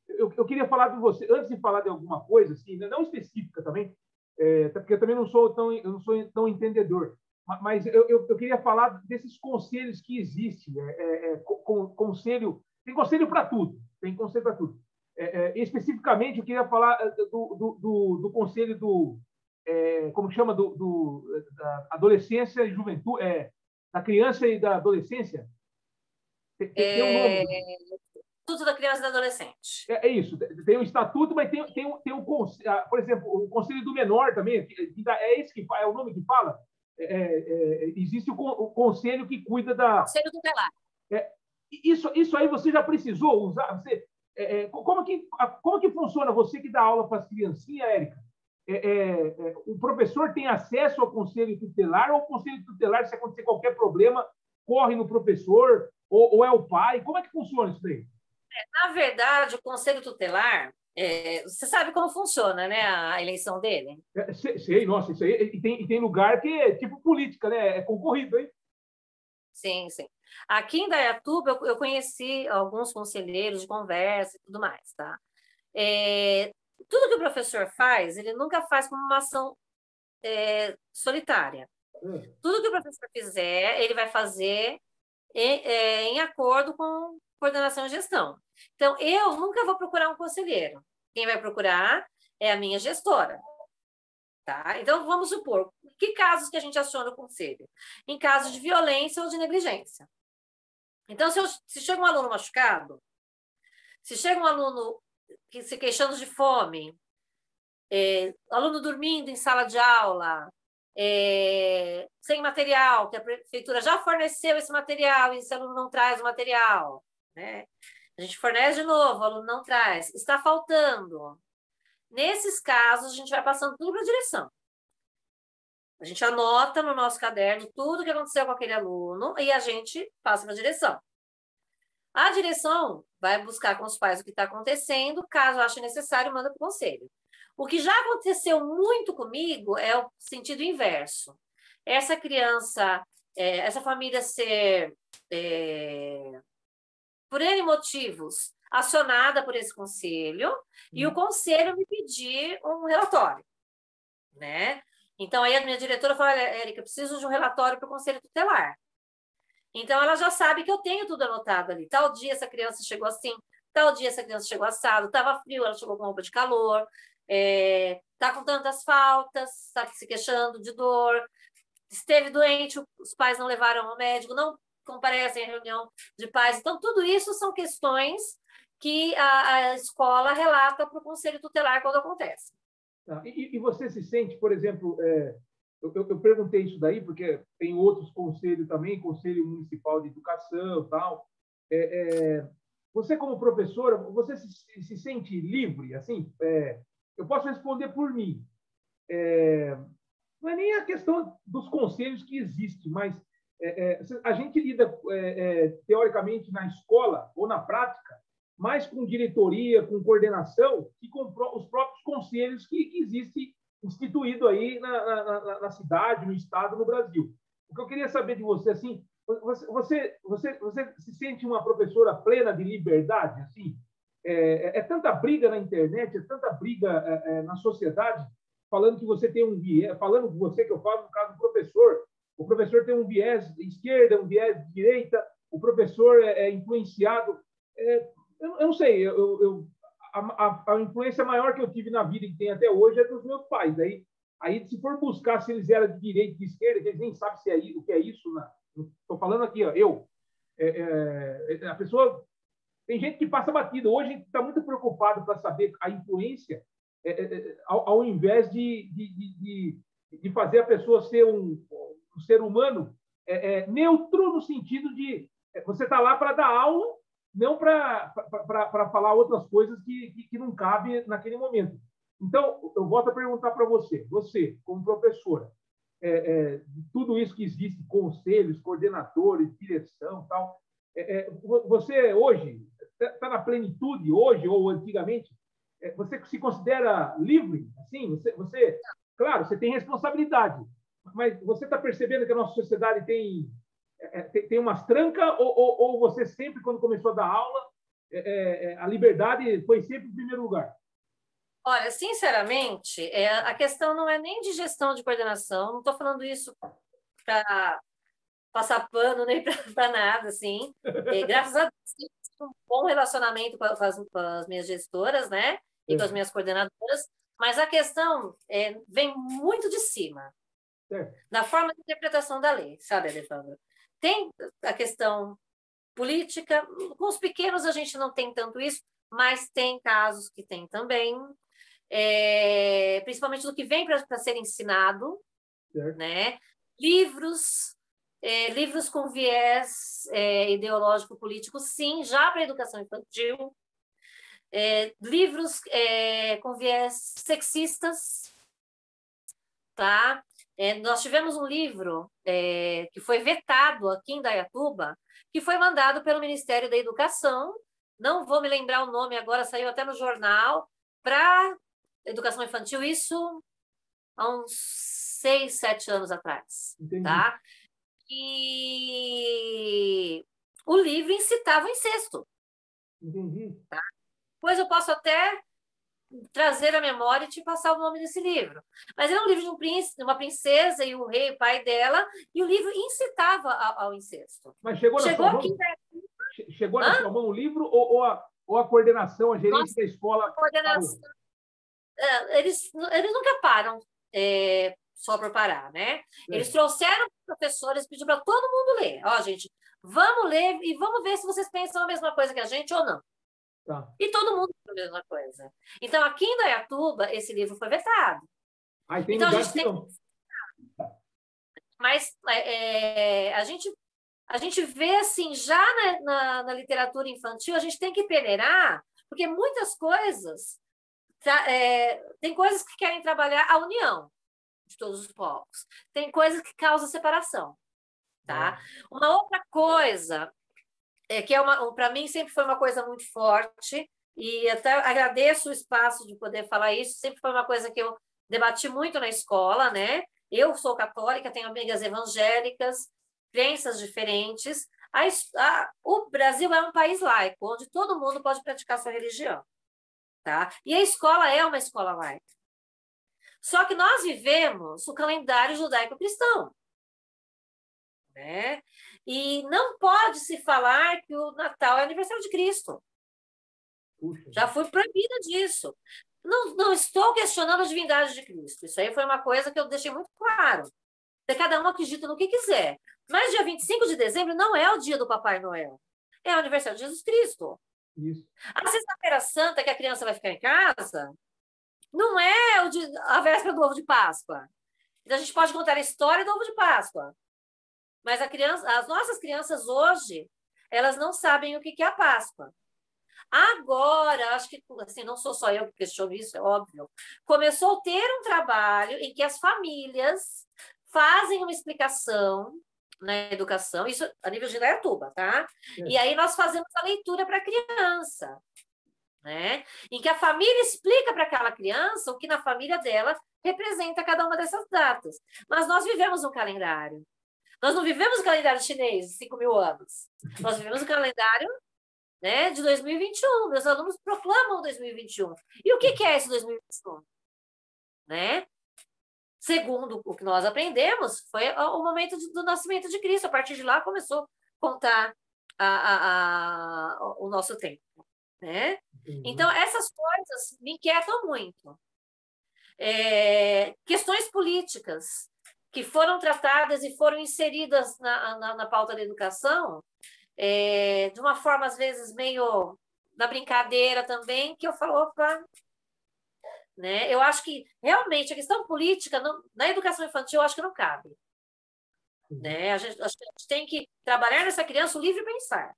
Speaker 1: Eu queria falar de você, antes de falar de alguma coisa, assim, não específica também, porque eu também não sou tão entendedor, mas eu queria falar desses conselhos que existem. Conselho, tem conselho para tudo, especificamente, eu queria falar do conselho como chama, da adolescência e juventude, da criança e da adolescência. Tem um nome.
Speaker 2: Estatuto da Criança e do Adolescente.
Speaker 1: É isso, tem o estatuto, mas tem um por exemplo, o Conselho do Menor também, é esse que é o nome que fala. Existe o conselho que cuida da...
Speaker 2: Conselho tutelar.
Speaker 1: Isso aí você já precisou usar? Como que funciona? Você que dá aula para as criancinhas, Érica, o professor tem acesso ao conselho tutelar, ou o conselho tutelar, se acontecer qualquer problema, corre no professor? ou é o pai? Como é que funciona isso daí?
Speaker 2: Na verdade, o Conselho Tutelar, você sabe como funciona, né, a eleição dele?
Speaker 1: Sei, nossa, isso aí. E tem lugar que é tipo política, né? É concorrido, hein?
Speaker 2: Sim, sim. Aqui em Dayatuba, eu conheci alguns conselheiros de conversa e tudo mais, tá? É, tudo que o professor faz, ele nunca faz como uma ação solitária. Tudo que o professor fizer, ele vai fazer em acordo com coordenação e gestão. Então, eu nunca vou procurar um conselheiro. Quem vai procurar é a minha gestora. Tá? Então, vamos supor, que casos que a gente aciona o conselho? Em casos de violência ou de negligência. Então, se chega um aluno machucado, se chega um aluno se queixando de fome, aluno dormindo em sala de aula, sem material, que a prefeitura já forneceu esse material e esse aluno não traz o material, né? A gente fornece de novo, o aluno não traz, está faltando. Nesses casos, a gente vai passando tudo para a direção. A gente anota no nosso caderno tudo o que aconteceu com aquele aluno e a gente passa para a direção. A direção vai buscar com os pais o que está acontecendo, caso ache necessário, manda para o conselho. O que já aconteceu muito comigo é o sentido inverso. Essa criança, essa família ser, por N motivos, acionada por esse conselho, e o conselho me pedir um relatório, né? Então, aí a minha diretora fala, Érica, eu preciso de um relatório para o conselho tutelar. Então, ela já sabe que eu tenho tudo anotado ali. Tal dia essa criança chegou assim, tal dia essa criança chegou assado, estava frio, ela chegou com roupa de calor, está com tantas faltas, está se queixando de dor, esteve doente, os pais não levaram ao médico, não comparecem à reunião de pais. Então, tudo isso são questões que a escola relata para o conselho tutelar quando acontece.
Speaker 1: E você se sente, por exemplo, eu perguntei isso daí porque tem outros conselhos também, Conselho Municipal de Educação, tal. Você como professora, você se sente livre, assim? Eu posso responder por mim. Não é nem a questão dos conselhos que existem, mas a gente lida teoricamente na escola ou na prática mais com diretoria, com coordenação, que com os próprios conselhos que existem instituído aí na cidade, no estado, no Brasil. O que eu queria saber de você, assim, você se sente uma professora plena de liberdade, assim? Tanta briga na internet, tanta briga na sociedade, falando que você tem um viés, falando com você que eu falo no caso do professor, o professor tem um viés de esquerda, um viés de direita, o professor é influenciado. Eu não sei, a influência maior que eu tive na vida e que tem até hoje é dos meus pais. Aí se for buscar se eles eram de direita, de esquerda, que eles nem sabem se é, o que é isso. Estou falando aqui, ó, a pessoa. Tem gente que passa batido. Hoje está muito preocupado para saber a influência, ao invés de fazer a pessoa ser um ser humano neutro, no sentido de você está lá para dar aula, não para falar outras coisas que não cabe naquele momento. Então, eu volto a perguntar para você, como professora, de tudo isso que existe, conselhos, coordenadores, direção, tal, você hoje está na plenitude, hoje ou antigamente, você se considera livre? Assim, claro, você tem responsabilidade, mas você está percebendo que a nossa sociedade tem umas trancas, ou você sempre, quando começou a dar aula, a liberdade foi sempre em primeiro lugar?
Speaker 2: Olha, sinceramente, a questão não é nem de gestão de coordenação, não estou falando isso para passar pano nem para nada, assim. Graças a Deus, tive um bom relacionamento com as minhas gestoras, né? E com as minhas coordenadoras, mas a questão vem muito de cima, na forma de interpretação da lei, sabe, Alessandra? Tem a questão política, com os pequenos a gente não tem tanto isso, mas tem casos que tem também, principalmente do que vem para ser ensinado, né? Livros com viés ideológico político, sim, já para a educação infantil. Livros com viés sexistas, tá? nós tivemos um livro que foi vetado aqui em Indaiatuba, que foi mandado pelo Ministério da Educação, não vou me lembrar o nome agora, saiu até no jornal, para educação infantil, isso há uns 6, 7 anos atrás.
Speaker 1: Entendi.
Speaker 2: Tá? E o livro incitava o incesto.
Speaker 1: Entendi.
Speaker 2: Tá? Pois eu posso até trazer a memória e te passar o nome desse livro. Mas era um livro de um príncipe, de uma princesa e o rei, o pai dela, e o livro incitava ao incesto.
Speaker 1: Mas chegou na sua mão? Chegou na sua mão o livro ou a coordenação, a gerência da escola?
Speaker 2: Coordenação. Eles nunca param só para parar, né? Eles trouxeram professores, pediram para todo mundo ler. Ó, gente, vamos ler e vamos ver se vocês pensam a mesma coisa que a gente ou não.
Speaker 1: Tá.
Speaker 2: E todo mundo pensou a mesma coisa. Então, aqui em Indaiatuba, esse livro foi vetado.
Speaker 1: Então, a gente tem...
Speaker 2: Mas a gente vê, assim, já na literatura infantil, a gente tem que peneirar, porque muitas coisas... tem coisas que querem trabalhar a união de todos os povos. Tem coisas que causam separação. Tá? Uma outra coisa... que para mim sempre foi uma coisa muito forte, e até agradeço o espaço de poder falar isso, sempre foi uma coisa que eu debati muito na escola, né? Eu sou católica, tenho amigas evangélicas, crenças diferentes. O Brasil é um país laico, onde todo mundo pode praticar sua religião, tá? E a escola é uma escola laica. Só que nós vivemos o calendário judaico-cristão, né? E não pode se falar que o Natal é aniversário de Cristo.
Speaker 1: Puxa.
Speaker 2: Já fui proibida disso. Não estou questionando a divindade de Cristo. Isso aí foi uma coisa que eu deixei muito claro. Cada um acredita no que quiser. Mas dia 25 de dezembro não é o dia do Papai Noel. É o aniversário de Jesus Cristo.
Speaker 1: Isso.
Speaker 2: A Sexta-feira Santa, que a criança vai ficar em casa, não é a véspera do ovo de Páscoa. Então, a gente pode contar a história do ovo de Páscoa. Mas as nossas crianças hoje, elas não sabem o que é a Páscoa. Agora, acho que assim, não sou só eu que questiono isso, é óbvio. Começou a ter um trabalho em que as famílias fazem uma explicação na educação, isso a nível de Indaiatuba, tá? E aí nós fazemos a leitura para a criança, né? Em que a família explica para aquela criança o que na família dela representa cada uma dessas datas. Mas nós vivemos um calendário. Nós não vivemos o calendário chinês de 5.000 anos. Nós vivemos o calendário, né, de 2021. Meus alunos proclamam 2021. E o que é esse 2021? Né? Segundo o que nós aprendemos, foi o momento do nascimento de Cristo. A partir de lá começou a contar o nosso tempo. Né? Então, essas coisas me inquietam muito. Questões políticas que foram tratadas e foram inseridas na pauta da educação, de uma forma, às vezes, meio na brincadeira também, que eu falo, opa, né? Eu acho que, realmente, a questão política, na educação infantil, eu acho que não cabe. Né? Acho que a gente tem que trabalhar nessa criança o livre pensar.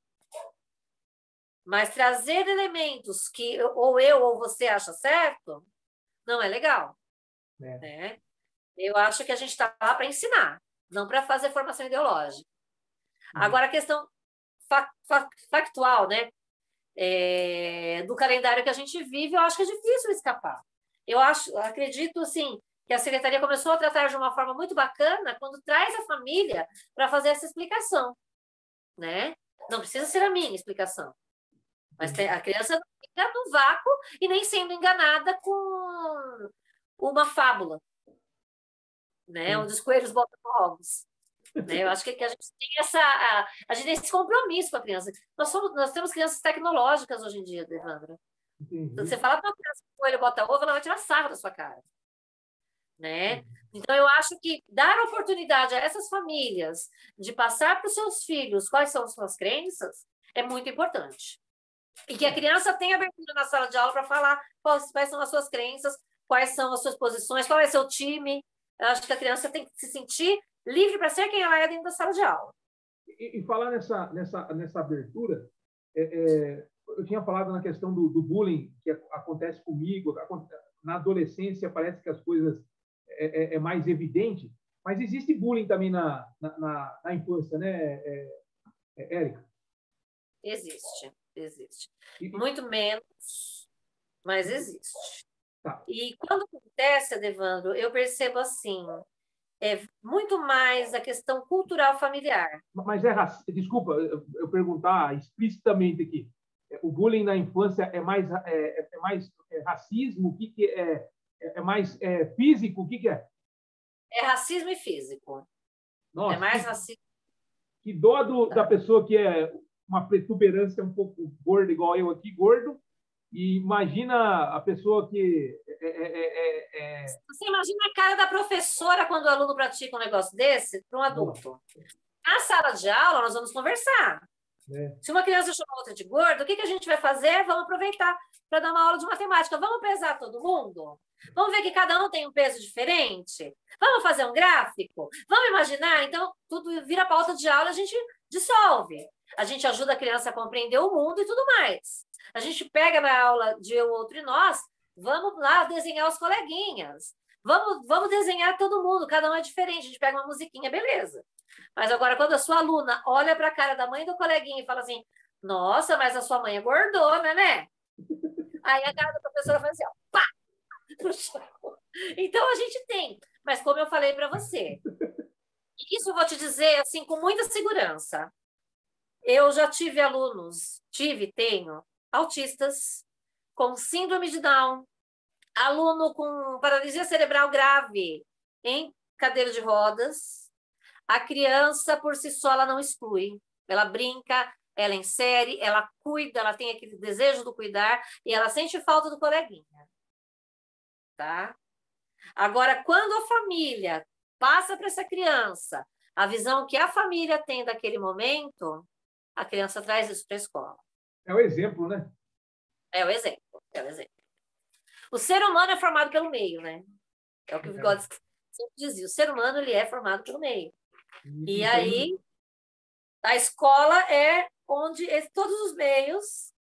Speaker 2: Mas trazer elementos que ou eu ou você acha certo, não é legal. Né? Eu acho que a gente está lá para ensinar, não para fazer formação ideológica. Agora, a questão factual, né? Do calendário que a gente vive, eu acho que é difícil escapar. Acredito, assim, que a Secretaria começou a tratar de uma forma muito bacana quando traz a família para fazer essa explicação. Né? Não precisa ser a minha explicação. Mas a criança não fica no vácuo e nem sendo enganada com uma fábula, né? Onde os coelhos botam ovos. Né? Eu acho que a gente tem a gente tem esse compromisso com a criança. Nós temos crianças tecnológicas hoje em dia, Evandro. Você fala para uma criança que o coelho bota ovo, ela vai tirar sarro da sua cara. Né? Então, eu acho que dar oportunidade a essas famílias de passar para os seus filhos quais são as suas crenças é muito importante. E que a criança tenha abertura na sala de aula para falar quais são as suas crenças, quais são as suas posições, qual é o seu time. Eu acho que a criança tem que se sentir livre para ser quem ela é dentro da sala de aula.
Speaker 1: E falar nessa abertura, eu tinha falado na questão do bullying que acontece comigo, na adolescência parece que as coisas é mais evidente, Mas existe bullying também na infância, né, Érica?
Speaker 2: Existe, existe.
Speaker 1: E,
Speaker 2: Muito menos, mas existe.
Speaker 1: tá.
Speaker 2: E quando acontece, Adevandro, eu percebo assim, é muito mais a questão cultural familiar.
Speaker 1: Mas desculpa eu perguntar explicitamente aqui. O bullying na infância é mais racismo? O que é mais físico? O que é?
Speaker 2: É racismo e físico. É
Speaker 1: Nossa,
Speaker 2: mais racismo.
Speaker 1: que dó da pessoa que é uma protuberância um pouco gorda, igual eu aqui, gordo, e imagina a pessoa que
Speaker 2: Você imagina a cara da professora quando o aluno pratica um negócio desse para um adulto. Na sala de aula, nós vamos conversar. Se uma criança chama outra de gordo, o que a gente vai fazer? Vamos aproveitar para dar uma aula de matemática. Vamos pesar todo mundo? Vamos ver que cada um tem um peso diferente? Vamos fazer um gráfico? Vamos imaginar? Então, tudo vira pauta de aula, a gente dissolve. A gente ajuda a criança a compreender o mundo e tudo mais. A gente pega na aula de eu, outro e nós, vamos lá desenhar os coleguinhas. Vamos desenhar todo mundo, cada um é diferente. A gente pega uma musiquinha, beleza. Mas agora, quando a sua aluna olha para a cara da mãe do coleguinha e fala assim, nossa, mas a sua mãe é gordona, né? Aí a cara da professora faz assim, ó, pá! No chão. Então, a gente tem. Mas como eu falei para você, isso eu vou te dizer assim com muita segurança. Eu já tive alunos, tenho, autistas, com síndrome de Down, aluno com paralisia cerebral grave, em cadeira de rodas. A criança, por si só, ela não exclui. Ela brinca, ela insere, ela cuida, ela tem aquele desejo do cuidar e ela sente falta do coleguinha. Tá? Agora, quando a família passa para essa criança a visão que a família tem daquele momento, a criança traz isso para a escola.
Speaker 1: É o exemplo, né?
Speaker 2: É o exemplo, é o exemplo. O ser humano é formado pelo meio, né? É o que o Vygotsky sempre dizia. O ser humano, ele é formado pelo meio. E aí, a escola é onde todos os meios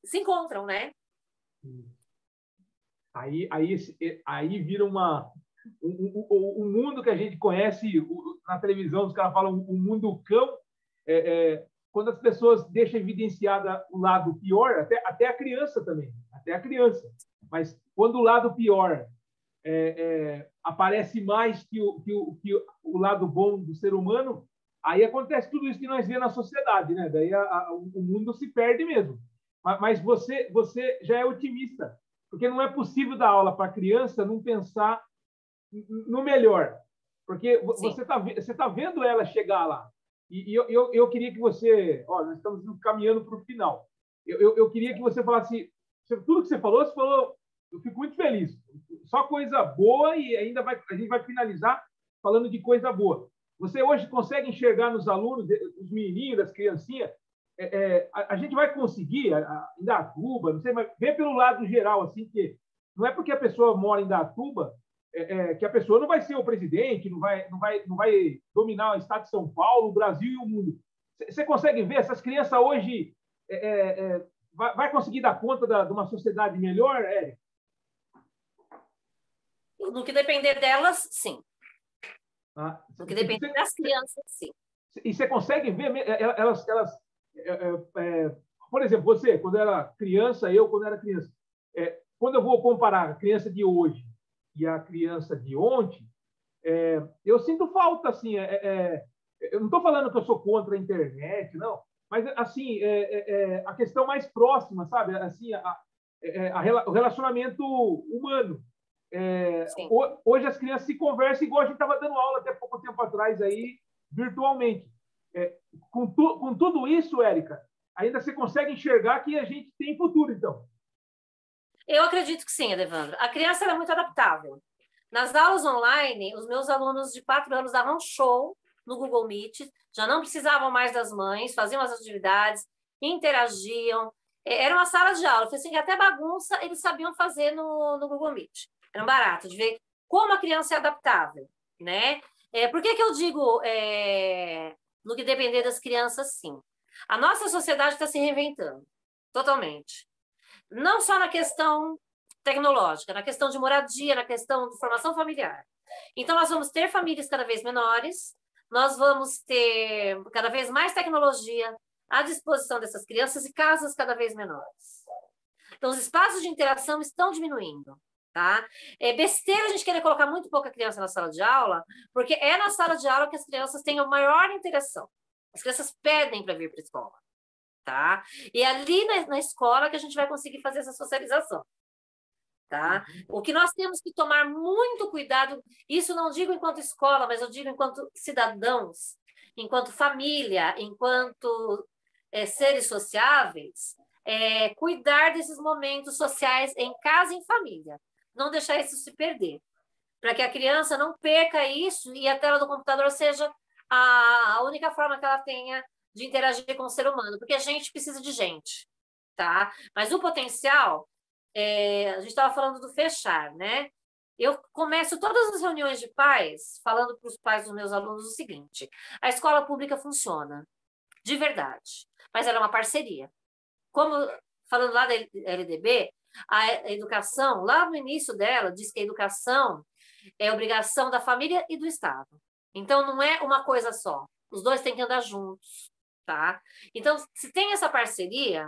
Speaker 2: se encontram, né?
Speaker 1: Aí vira um mundo que a gente conhece na televisão, os caras falam o mundo cão. Quando as pessoas deixam evidenciada o lado pior, até a criança também, até a criança. Mas quando o lado pior aparece mais que o lado bom do ser humano, aí acontece tudo isso que nós vemos na sociedade, né? Daí o mundo se perde mesmo. Mas você já é otimista, porque não é possível dar aula para a criança não pensar no melhor, porque você tá vendo ela chegar lá. E eu queria que você... nós estamos caminhando para o final. Eu queria que você falasse... Tudo que você falou, eu fico muito feliz. Só coisa boa e ainda a gente vai finalizar falando de coisa boa. Você hoje consegue enxergar nos alunos, os menininhos, as criancinhas, a gente vai conseguir, em Indaiatuba, não sei, mas ver pelo lado geral, assim, que não é porque a pessoa mora em Indaiatuba que a pessoa não vai ser o presidente, não vai dominar o estado de São Paulo, o Brasil e o mundo. Você consegue ver essas crianças hoje vai conseguir dar conta de uma sociedade melhor, Érica?
Speaker 2: No que depender delas, sim. No que depender das crianças, sim.
Speaker 1: E você consegue ver elas por exemplo, você, quando era criança, eu, quando era criança, quando eu vou comparar a criança de hoje e a criança de ontem, eu sinto falta, assim, eu não estou falando que eu sou contra a internet, não, mas, assim, a questão mais próxima, sabe? Assim, o relacionamento humano. Hoje as crianças se conversam igual a gente estava dando aula até pouco tempo atrás, aí, virtualmente. Com tudo isso, Érica, ainda você consegue enxergar que a gente tem futuro, então?
Speaker 2: Eu acredito que sim, Adevandro. A criança é muito adaptável. Nas aulas online, os meus alunos de 4 anos davam show no Google Meet, já não precisavam mais das mães, faziam as atividades, interagiam. Era uma sala de aula. Assim, até bagunça eles sabiam fazer no Google Meet. Era um barato de ver como a criança é adaptável, né? Por que eu digo no que depender das crianças, sim? A nossa sociedade está se reinventando totalmente. Não só na questão tecnológica, na questão de moradia, na questão de formação familiar. Então, nós vamos ter famílias cada vez menores, nós vamos ter cada vez mais tecnologia à disposição dessas crianças e casas cada vez menores. Então, os espaços de interação estão diminuindo, tá? É besteira a gente querer colocar muito pouca criança na sala de aula, porque é na sala de aula que as crianças têm a maior interação. As crianças pedem para vir para a escola, tá? E é ali na escola que a gente vai conseguir fazer essa socialização. Tá? O que nós temos que tomar muito cuidado, isso não digo enquanto escola, mas eu digo enquanto cidadãos, enquanto família, enquanto seres sociáveis, cuidar desses momentos sociais em casa e em família. Não deixar isso se perder. Para que a criança não perca isso e a tela do computador seja a única forma que ela tenha de interagir com o ser humano. Porque a gente precisa de gente. Tá? Mas o potencial... a gente estava falando do fechar, né? Eu começo todas as reuniões de pais falando para os pais dos meus alunos o seguinte: a escola pública funciona, de verdade, mas ela é uma parceria. Como, falando lá da LDB, a educação, lá no início dela, diz que a educação é obrigação da família e do Estado. Então, não é uma coisa só. Os dois têm que andar juntos, tá? Então, se tem essa parceria,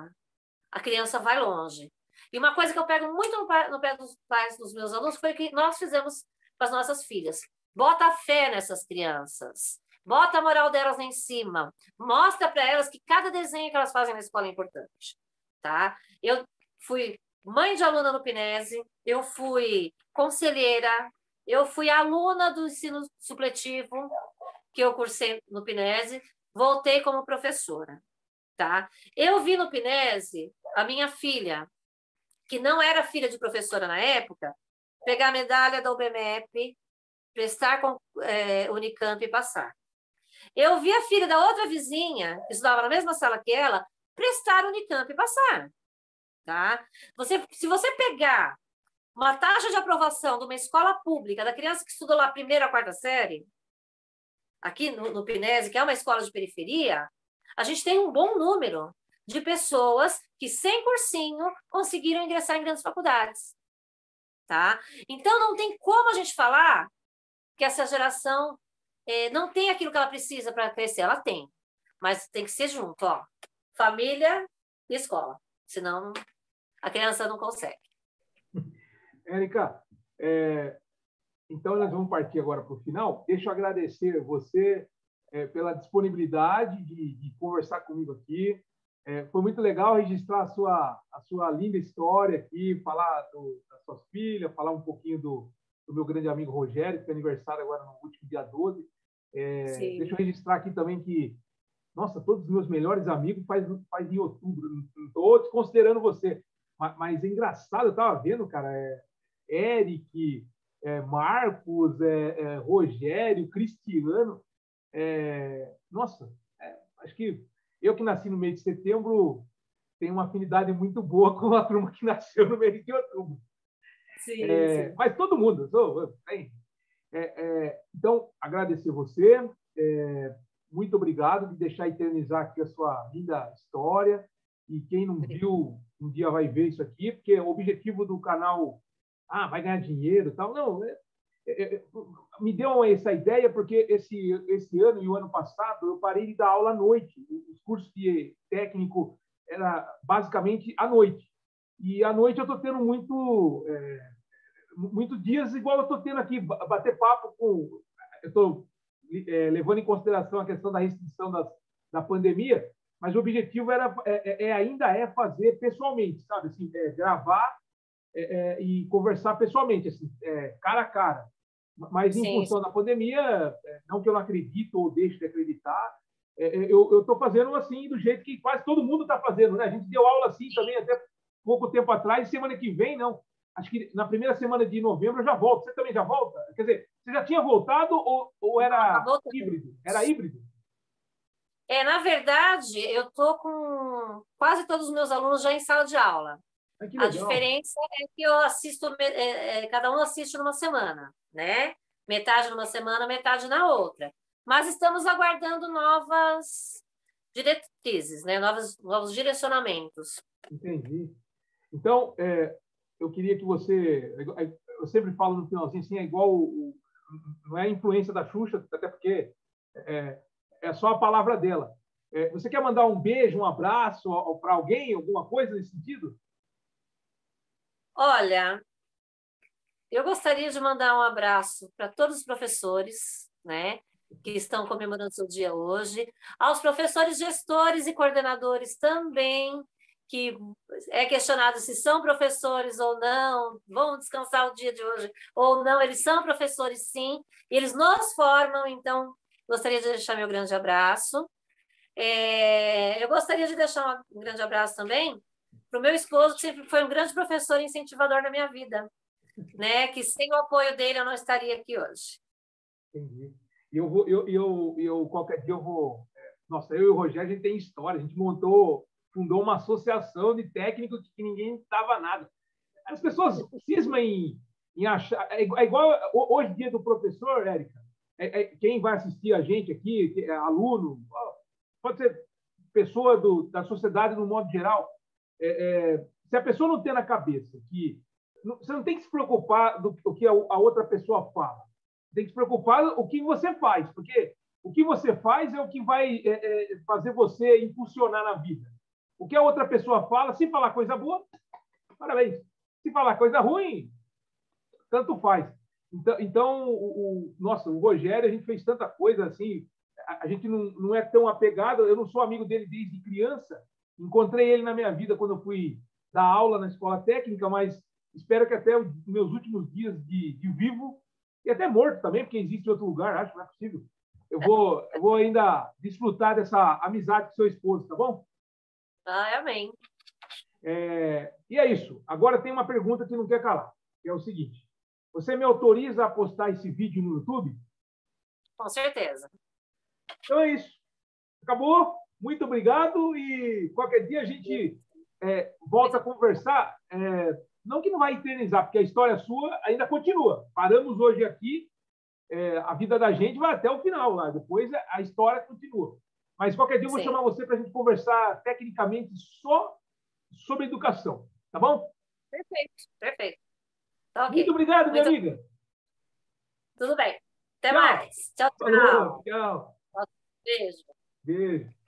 Speaker 2: a criança vai longe. E uma coisa que eu pego muito no pé dos pais dos meus alunos foi o que nós fizemos com as nossas filhas. Bota fé nessas crianças. Bota a moral delas lá em cima. Mostra para elas que cada desenho que elas fazem na escola é importante. Tá? Eu fui mãe de aluna no Pinese, eu fui conselheira, eu fui aluna do ensino supletivo, que eu cursei no Pinese, voltei como professora. Tá? Eu vi no Pinese a minha filha, que não era filha de professora na época, pegar a medalha da UBMEP, prestar com Unicamp e passar. Eu vi a filha da outra vizinha, que estudava na mesma sala que ela, prestar Unicamp e passar. Tá? Se você pegar uma taxa de aprovação de uma escola pública, da criança que estudou lá a primeira a quarta série, aqui no Pinese, que é uma escola de periferia, a gente tem um bom número de pessoas que, sem cursinho, conseguiram ingressar em grandes faculdades. Tá? Então, não tem como a gente falar que essa geração não tem aquilo que ela precisa para crescer. Ela tem, mas tem que ser junto, ó. Família e escola. Senão, a criança não consegue.
Speaker 1: Érica, então nós vamos partir agora para o final. Deixa eu agradecer você pela disponibilidade de conversar comigo aqui. Foi muito legal registrar a sua linda história aqui, falar das suas filhas, falar um pouquinho do meu grande amigo Rogério, que tem aniversário agora no último dia 12. Deixa eu registrar aqui também que, nossa, todos os meus melhores amigos faz em outubro. Não estou desconsiderando você, mas é engraçado, eu estava vendo, cara, Eric, Marcos, Rogério, Cristiano. Nossa, acho que eu que nasci no mês de setembro tenho uma afinidade muito boa com a turma que nasceu no mês de outubro.
Speaker 2: Sim, sim.
Speaker 1: Mas todo mundo. Então, agradecer você. Muito obrigado de deixar eternizar aqui a sua linda história. E quem não viu, um dia vai ver isso aqui, porque o objetivo do canal vai ganhar dinheiro e tal. Não, me deu essa ideia porque esse ano e o ano passado eu parei de dar aula à noite. Os cursos de técnico era basicamente à noite. E à noite eu estou tendo muito dias igual eu estou tendo aqui, bater papo com... Eu estou levando em consideração a questão da restrição da pandemia, mas o objetivo ainda é fazer pessoalmente, sabe? Assim, gravar e conversar pessoalmente, assim, cara a cara. Mas em função da pandemia, não que eu não acredito ou deixe de acreditar, eu estou fazendo assim do jeito que quase todo mundo está fazendo, né? A gente deu aula assim também até pouco tempo atrás, semana que vem, não. Acho que na primeira semana de novembro eu já volto. Você também já volta? Quer dizer, você já tinha voltado ou era híbrido? Era híbrido?
Speaker 2: Na verdade, eu estou com quase todos os meus alunos já em sala de aula. A diferença é que eu assisto, cada um assiste numa semana, né? Metade numa semana, metade na outra. Mas estamos aguardando novas diretrizes, né? Novos direcionamentos.
Speaker 1: Entendi. Então, eu queria que você... Eu sempre falo no finalzinho, assim, é igual não é a influência da Xuxa, até porque é só a palavra dela. Você quer mandar um beijo, um abraço para alguém, alguma coisa nesse sentido?
Speaker 2: Olha, eu gostaria de mandar um abraço para todos os professores, né, que estão comemorando seu dia hoje, aos professores gestores e coordenadores também, que é questionado se são professores ou não, vão descansar o dia de hoje ou não, eles são professores sim, eles nos formam, então gostaria de deixar meu grande abraço. Eu gostaria de deixar um grande abraço também para o meu esposo, que sempre foi um grande professor e incentivador na minha vida, né? Que sem o apoio dele eu não estaria aqui hoje.
Speaker 1: Entendi. Qualquer dia eu vou. Nossa, eu e o Rogério, a gente tem história. A gente fundou uma associação de técnicos que ninguém dava nada. As pessoas cismam em achar. É igual hoje, dia do professor, Érica. Quem vai assistir a gente aqui, aluno, pode ser pessoa da sociedade no modo geral. Se a pessoa não tem na cabeça que você não tem que se preocupar do que a outra pessoa fala, tem que se preocupar o que você faz, porque o que você faz é o que vai fazer você impulsionar na vida. O que a outra pessoa fala, se falar coisa boa, parabéns. Se falar coisa ruim, tanto faz. Então nossa, o Rogério, a gente fez tanta coisa assim, a gente não é tão apegado, eu não sou amigo dele desde criança, encontrei ele na minha vida quando eu fui dar aula na escola técnica, mas espero que até os meus últimos dias de vivo, e até morto também, porque existe outro lugar, acho que não é possível, eu vou ainda desfrutar dessa amizade com seu esposo, tá bom?
Speaker 2: Amém.
Speaker 1: E é isso. Agora tem uma pergunta que não quer calar, que é o seguinte: você me autoriza a postar esse vídeo no YouTube?
Speaker 2: Com certeza.
Speaker 1: Então é isso. Acabou. Muito obrigado e qualquer dia a gente volta a conversar. Não que não vai eternizar, porque a história sua ainda continua. Paramos hoje aqui, a vida da gente vai até o final lá. Depois a história continua. Mas qualquer dia eu vou
Speaker 2: Sim.
Speaker 1: chamar você para a gente conversar tecnicamente só sobre educação. Tá bom?
Speaker 2: Perfeito, perfeito. Tá, ok.
Speaker 1: Muito obrigado, minha amiga.
Speaker 2: Tudo bem. Até
Speaker 1: Tchau.
Speaker 2: mais. Tchau, tchau.
Speaker 1: Falou, tchau.
Speaker 2: Beijo.
Speaker 1: Beijo.